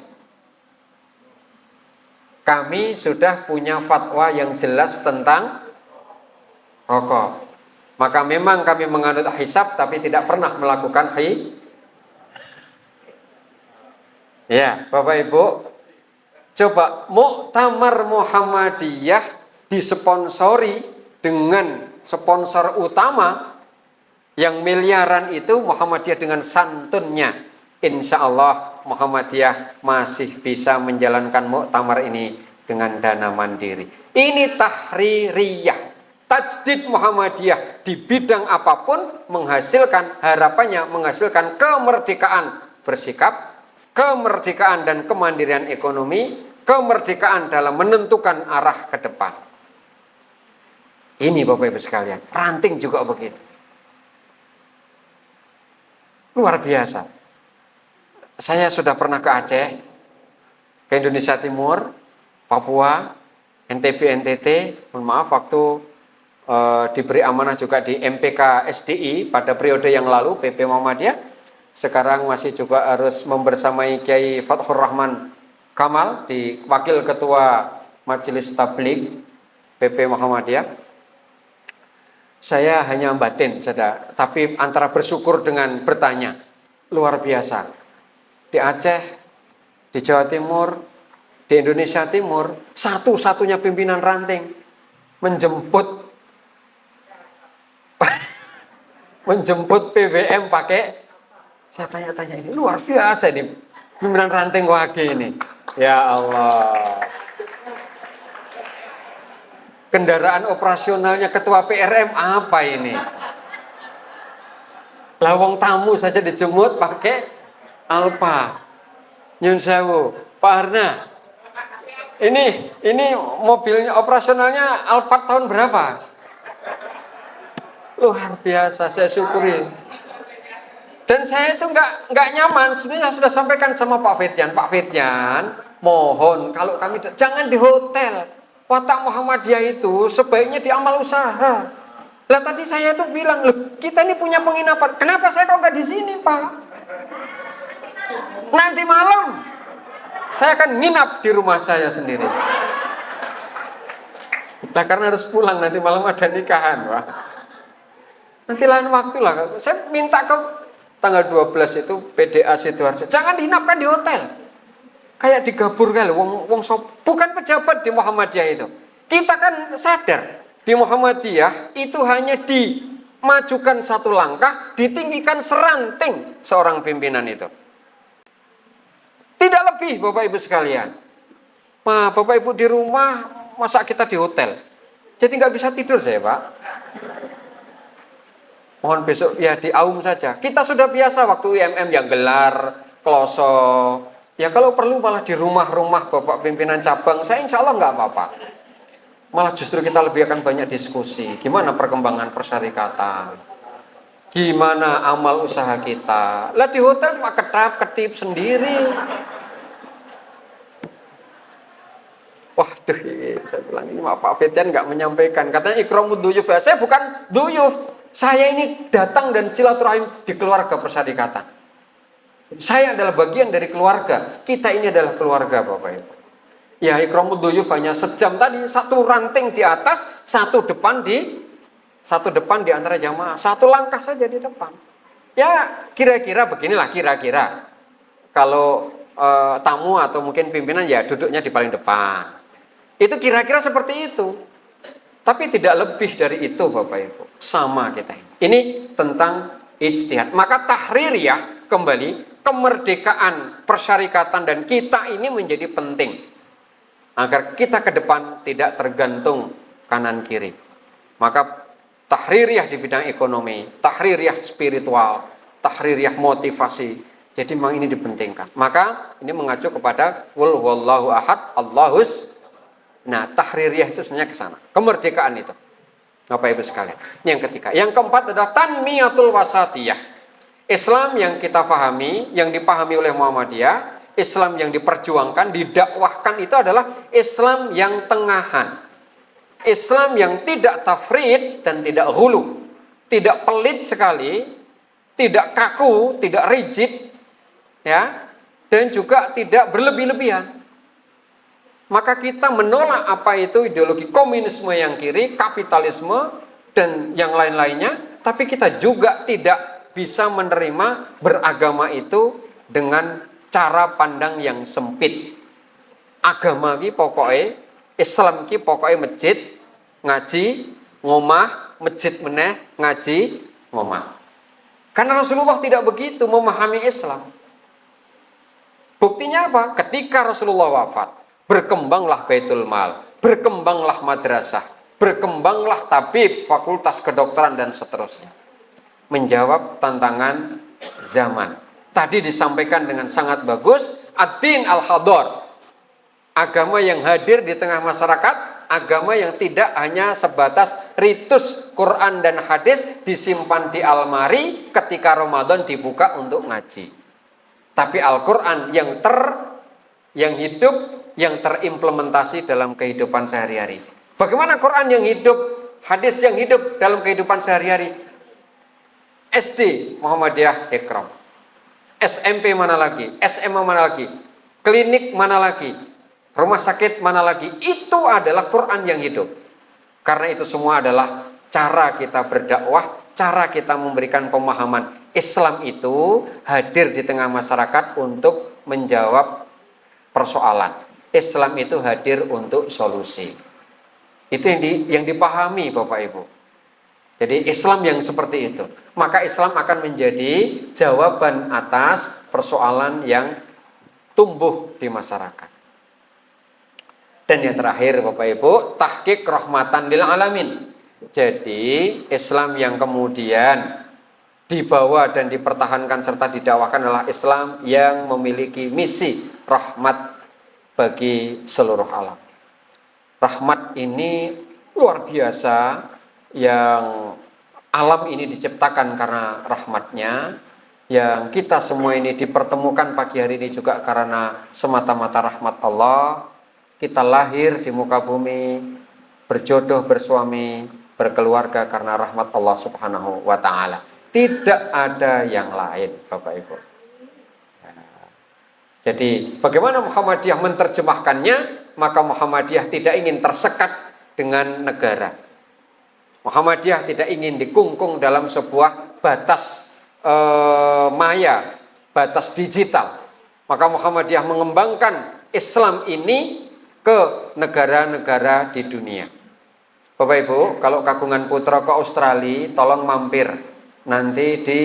Kami sudah punya fatwa yang jelas tentang rokok. Maka memang kami menganut hisab tapi tidak pernah melakukan Ya, Bapak Ibu, coba muktamar Muhammadiyah disponsori dengan sponsor utama yang miliaran itu Muhammadiyah dengan santunnya. Insya Allah Muhammadiyah masih bisa menjalankan muktamar ini dengan dana mandiri. Ini tahririyah. Tajdid Muhammadiyah di bidang apapun menghasilkan, harapannya menghasilkan kemerdekaan bersikap, kemerdekaan dan kemandirian ekonomi, kemerdekaan dalam menentukan arah ke depan. Ini Bapak Ibu sekalian, ranting juga begitu. Luar biasa. Saya sudah pernah ke Aceh, ke Indonesia Timur, Papua, NTB, NTT, mohon maaf waktu diberi amanah juga di MPK SDI pada periode yang lalu, PP Muhammadiyah. Sekarang masih juga harus membersamai Kiai Fathur Rahman Kamal di Wakil Ketua Majelis Tabligh PP Muhammadiyah. Saya hanya batin saja, tapi antara bersyukur dengan bertanya. Luar biasa. Di Aceh, di Jawa Timur, di Indonesia Timur, satu-satunya pimpinan ranting menjemput PBM pakai, saya tanya-tanya, ini luar biasa nih pimpinan ranting wage ini. Ya Allah. Kendaraan operasionalnya ketua PRM apa ini? Lawang tamu saja dijemput pakai Alfa. Nyun sewu, Pak Harna. Ini mobilnya operasionalnya Alphard tahun berapa? Luar biasa, saya syukuri. Dan saya itu nggak nyaman. Sebenarnya sudah sampaikan sama Pak Fetian, mohon kalau kami jangan di hotel. Watak Muhammadiyah itu sebaiknya di amal usaha. Lah tadi saya tuh bilang, loh kita ini punya penginapan. Kenapa saya kok nggak di sini, Pak? Nanti malam saya akan nginap di rumah saya sendiri. Nah, karena harus pulang nanti malam ada nikahan, Pak. Nanti lain waktu lah. Saya minta ke tanggal 12 itu PDA Sidoarjo. Jangan dihinapkan di hotel. Kayak digabur kali wong bukan pejabat di Muhammadiyah itu. Kita kan sadar di Muhammadiyah itu hanya dimajukan satu langkah, ditinggikan seranting seorang pimpinan itu. Tidak lebih, Bapak Ibu sekalian. Bapak Ibu di rumah, masa kita di hotel? Jadi nggak bisa tidur saya, Pak. Mohon besok ya di Aum saja. Kita sudah biasa waktu IMM yang gelar, kloso. Ya kalau perlu malah di rumah-rumah Bapak pimpinan cabang, saya insya Allah nggak apa-apa. Malah justru kita lebih akan banyak diskusi. Gimana perkembangan persyarikatan? Gimana amal usaha kita? Lah di hotel cuma ketip sendiri. Waduh, saya bilang ini Pak Fetian nggak menyampaikan. Katanya ikramud duyuf. Saya bukan duyuf. Saya ini datang dan silaturahim di keluarga persyarikatan. Saya adalah bagian dari keluarga. Kita ini adalah keluarga, Bapak Ibu. Ya, ikramud duyuf hanya sejam tadi, satu ranting di atas, satu depan di Satu depan di antara jamaah, satu langkah saja di depan. Ya kira-kira beginilah, kira-kira. Kalau tamu atau mungkin pimpinan ya duduknya di paling depan. Itu kira-kira seperti itu. Tapi tidak lebih dari itu Bapak Ibu. Sama kita ini. Ini tentang ijtihad. Maka tahririyah kembali, kemerdekaan persyarikatan dan kita ini menjadi penting. Agar kita ke depan tidak tergantung kanan kiri. Maka tahririyah di bidang ekonomi, tahririyah spiritual, tahririyah motivasi. Jadi memang ini dipentingkan. Maka ini mengacu kepada qul huwallahu ahad, Allahus. Nah, tahririyah itu sebenarnya ke sana. Kemerdekaan itu. Bapak Ibu sekalian. Ini yang ketiga. Yang keempat adalah tanmiyatul wasatiyah. Islam yang kita pahami, yang dipahami oleh Muhammadiyah, Islam yang diperjuangkan, didakwahkan itu adalah Islam yang tengahan. Islam yang tidak tafrid dan tidak ghulu. Tidak pelit sekali, tidak kaku, tidak rigid, ya, dan juga tidak berlebih-lebihan. Maka kita menolak apa itu ideologi komunisme yang kiri, kapitalisme, dan yang lain-lainnya. Tapi kita juga tidak bisa menerima beragama itu dengan cara pandang yang sempit. Agama ki pokoknya, Islam ki pokoknya masjid, ngaji, ngomah, masjid meneh, ngaji, ngomah. Karena Rasulullah tidak begitu memahami Islam. Buktinya apa? Ketika Rasulullah wafat, berkembanglah Baitul Mal, berkembanglah madrasah, berkembanglah tabib, fakultas kedokteran dan seterusnya. Menjawab tantangan zaman. Tadi disampaikan dengan sangat bagus, ad-din al-hadar. Agama yang hadir di tengah masyarakat, agama yang tidak hanya sebatas ritus Quran dan hadis disimpan di almari ketika Ramadan dibuka untuk ngaji. Tapi Al-Quran yang hidup, yang terimplementasi dalam kehidupan sehari-hari. Bagaimana Quran yang hidup, hadis yang hidup dalam kehidupan sehari-hari? SD Muhammadiyah Ikram, SMP mana lagi, SMA mana lagi, klinik mana lagi, rumah sakit mana lagi. Itu adalah Quran yang hidup. Karena itu semua adalah cara kita berdakwah, cara kita memberikan pemahaman. Islam itu hadir di tengah masyarakat untuk menjawab persoalan. Islam itu hadir untuk solusi. Itu yang dipahami Bapak Ibu. Jadi Islam yang seperti itu. Maka Islam akan menjadi jawaban atas persoalan yang tumbuh di masyarakat. Dan yang terakhir Bapak Ibu, tahqiq rahmatan lil alamin. Jadi Islam yang kemudian dibawa dan dipertahankan serta didakwakan adalah Islam yang memiliki misi rahmat bagi seluruh alam. Rahmat ini luar biasa, yang alam ini diciptakan karena rahmatnya, yang kita semua ini dipertemukan pagi hari ini juga karena semata-mata rahmat Allah. Kita lahir di muka bumi, berjodoh, bersuami, berkeluarga karena rahmat Allah Subhanahu wa ta'ala. Tidak ada yang lain Bapak Ibu. Jadi bagaimana Muhammadiyah menerjemahkannya? Maka Muhammadiyah tidak ingin tersekat dengan negara. Muhammadiyah tidak ingin dikungkung dalam sebuah batas maya, batas digital. Maka Muhammadiyah mengembangkan Islam ini ke negara-negara di dunia. Bapak Ibu, kalau kagungan putra ke Australia, tolong mampir nanti di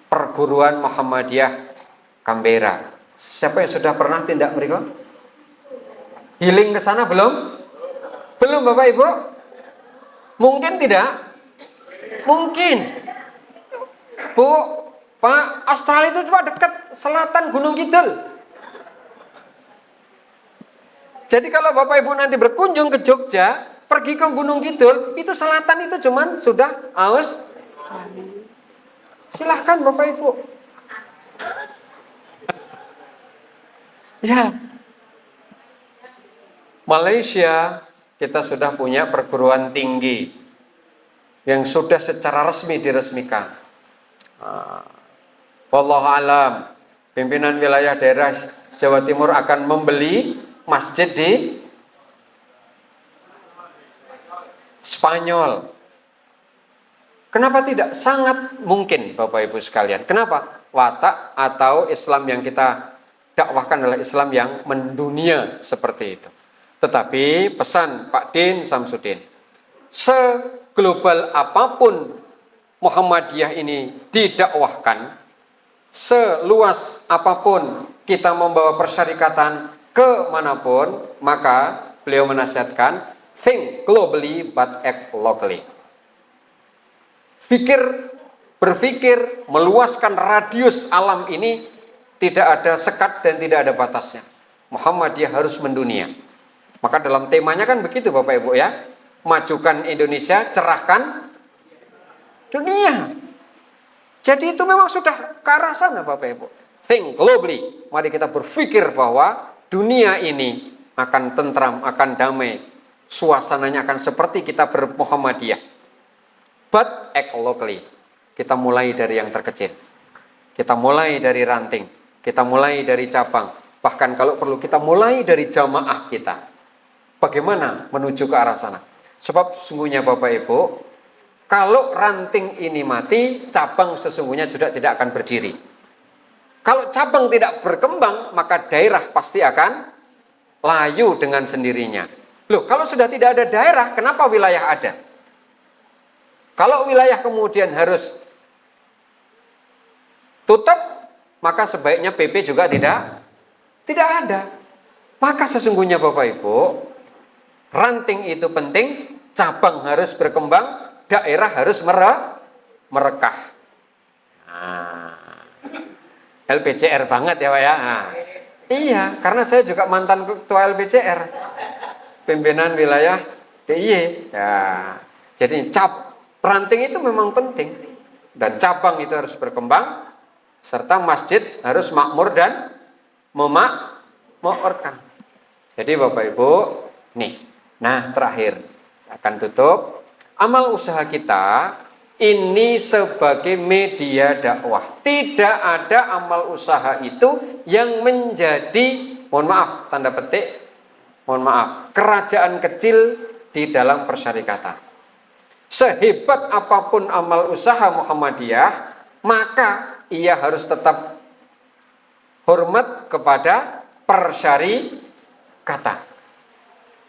perguruan Muhammadiyah Canberra. Siapa yang sudah pernah tindak mereka? Healing ke sana belum? Belum Bapak Ibu? Mungkin tidak? Mungkin. Bu, Pak, Australia itu cuma dekat selatan Gunung Kidul. Jadi kalau Bapak Ibu nanti berkunjung ke Jogja, pergi ke Gunung Kidul, itu selatan itu cuman sudah silahkan Bapak Ibu. Ya. Malaysia kita sudah punya perguruan tinggi yang sudah secara resmi diresmikan. Wallahu alam, pimpinan wilayah daerah Jawa Timur akan membeli masjid di Spanyol. Kenapa tidak? Sangat mungkin Bapak Ibu sekalian. Kenapa? Watak atau Islam yang kita dakwahkan adalah Islam yang mendunia seperti itu. Tetapi pesan Pak Din Samsudin, seglobal apapun Muhammadiyah ini didakwahkan, seluas apapun kita membawa persyarikatan kemanapun, maka beliau menasihatkan, think globally but act locally. Berpikir meluaskan radius alam ini, tidak ada sekat dan tidak ada batasnya. Muhammadiyah harus mendunia. Maka dalam temanya kan begitu Bapak Ibu ya. Majukan Indonesia, cerahkan dunia. Jadi itu memang sudah ke arah sana Bapak Ibu. Think globally. Mari kita berpikir bahwa dunia ini akan tentram, akan damai. Suasananya akan seperti kita berMuhammadiyah. But act locally. Kita mulai dari yang terkecil. Kita mulai dari ranting. Kita mulai dari cabang. Bahkan kalau perlu kita mulai dari jamaah kita. Bagaimana menuju ke arah sana? Sebab sesungguhnya Bapak Ibu, kalau ranting ini mati, cabang sesungguhnya juga tidak akan berdiri. Kalau cabang tidak berkembang, maka daerah pasti akan layu dengan sendirinya. Loh, kalau sudah tidak ada daerah, kenapa wilayah ada? Kalau wilayah kemudian harus tutup, maka sebaiknya PP juga tidak ada. Maka sesungguhnya Bapak Ibu, ranting itu penting, cabang harus berkembang, daerah harus merekah. LPCR banget ya Pak ya. Iya, karena saya juga mantan ketua LPCR, pimpinan wilayah DIY. Ya, jadi ranting itu memang penting, dan cabang itu harus berkembang, serta masjid harus makmur dan memakmurkan. Jadi Bapak Ibu, nih, nah terakhir akan tutup, amal usaha kita ini sebagai media dakwah. Tidak ada amal usaha itu yang menjadi, mohon maaf, tanda petik, mohon maaf, kerajaan kecil di dalam persyarikatan. Sehebat apapun amal usaha Muhammadiyah, maka ia harus tetap hormat kepada persyarikatan.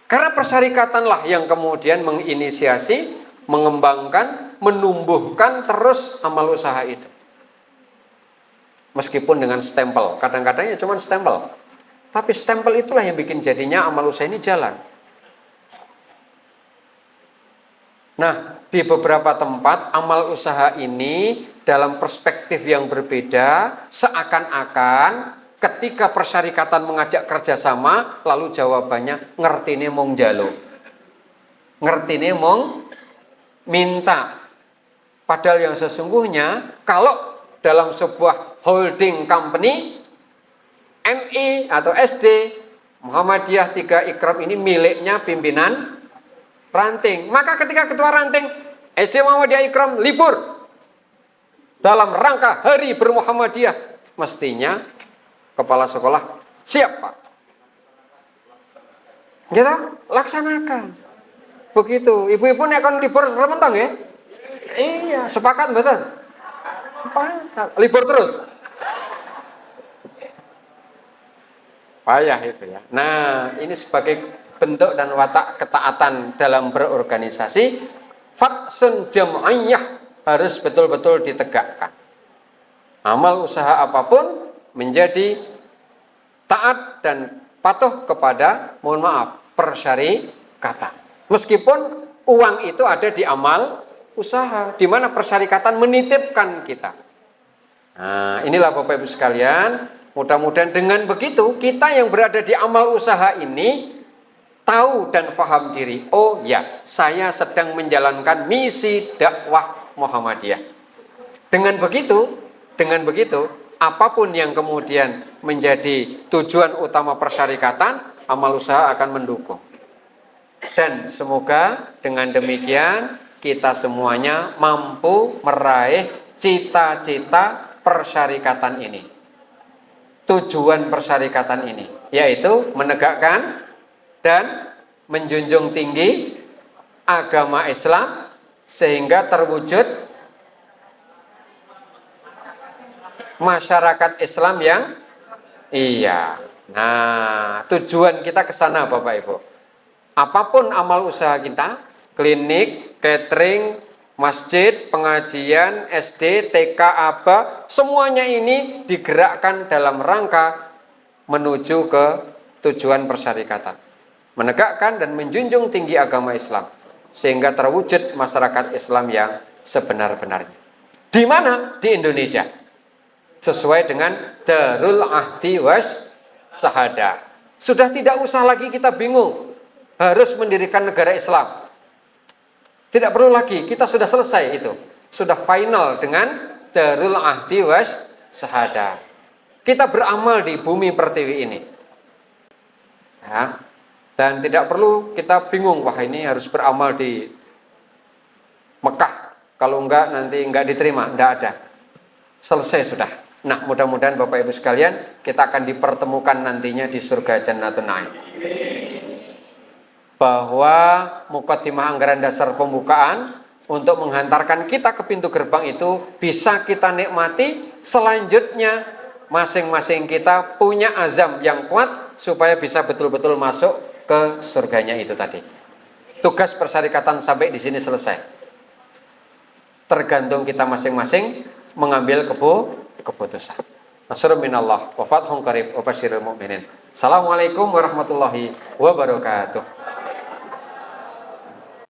Karena persyarikatanlah yang kemudian menginisiasi, mengembangkan, menumbuhkan terus amal usaha itu. Meskipun dengan stempel, kadang-kadang ya cuma stempel. Tapi stempel itulah yang bikin jadinya amal usaha ini jalan. Nah, di beberapa tempat amal usaha ini dalam perspektif yang berbeda, seakan-akan ketika persyarikatan mengajak kerjasama, lalu jawabannya ngertine mong jalo, ngertine mong minta. Padahal yang sesungguhnya kalau dalam sebuah holding company, MI atau SD, Muhammadiyah 3 Ikram ini miliknya pimpinan ranting. Maka ketika ketua ranting SD Muhammadiyah Ikram libur dalam rangka hari berMuhammadiyah, mestinya kepala sekolah siap Pak, kita laksanakan. Begitu. Ibu-ibu nek kon libur rementang ya? Iya, sepakat betul. Sepakat. Libur terus. Payah itu ya. Nah, ini sebagai bentuk dan watak ketaatan dalam berorganisasi, fatsun jam'iyah harus betul-betul ditegakkan. Amal usaha apapun menjadi taat dan patuh kepada, mohon maaf, persyarikatan. Meskipun uang itu ada di amal usaha, di mana persyarikatan menitipkan kita. Nah, inilah Bapak Ibu sekalian, mudah-mudahan dengan begitu kita yang berada di amal usaha ini tahu dan paham diri. Oh ya, saya sedang menjalankan misi dakwah Muhammadiyah. Dengan begitu, apapun yang kemudian menjadi tujuan utama persyarikatan, amal usaha akan mendukung. Dan semoga dengan demikian kita semuanya mampu meraih cita-cita persyarikatan ini. Tujuan persyarikatan ini yaitu menegakkan dan menjunjung tinggi agama Islam sehingga terwujud masyarakat Islam yang iya. Nah, tujuan kita ke sana Bapak Ibu. Apapun amal usaha kita, klinik, catering, masjid, pengajian, SD, TK, ABA, semuanya ini digerakkan dalam rangka menuju ke tujuan persyarikatan. Menegakkan dan menjunjung tinggi agama Islam sehingga terwujud masyarakat Islam yang sebenar-benarnya. Di mana? Di Indonesia. Sesuai dengan Darul Ahdi was Syahadah. Sudah tidak usah lagi kita bingung harus mendirikan negara Islam. Tidak perlu lagi, kita sudah selesai itu. Sudah final dengan Darul Ahdi was Syahadah. Kita beramal di bumi pertiwi ini. Ya. Dan tidak perlu kita bingung, wah ini harus beramal di Mekah. Kalau enggak nanti enggak diterima, enggak ada. Selesai sudah. Nah, mudah-mudahan Bapak Ibu sekalian, kita akan dipertemukan nantinya di surga Jannatun Naim. Bahwa mukaddimah anggaran dasar pembukaan untuk menghantarkan kita ke pintu gerbang itu bisa kita nikmati. Selanjutnya masing-masing kita punya azam yang kuat supaya bisa betul-betul masuk ke surganya itu tadi. Tugas persyarikatan sampai di sini selesai. Tergantung kita masing-masing mengambil keputusan. Nasrun minallah wa fathun qarib wa basyiril mu'minin. Assalamualaikum warahmatullahi wabarakatuh.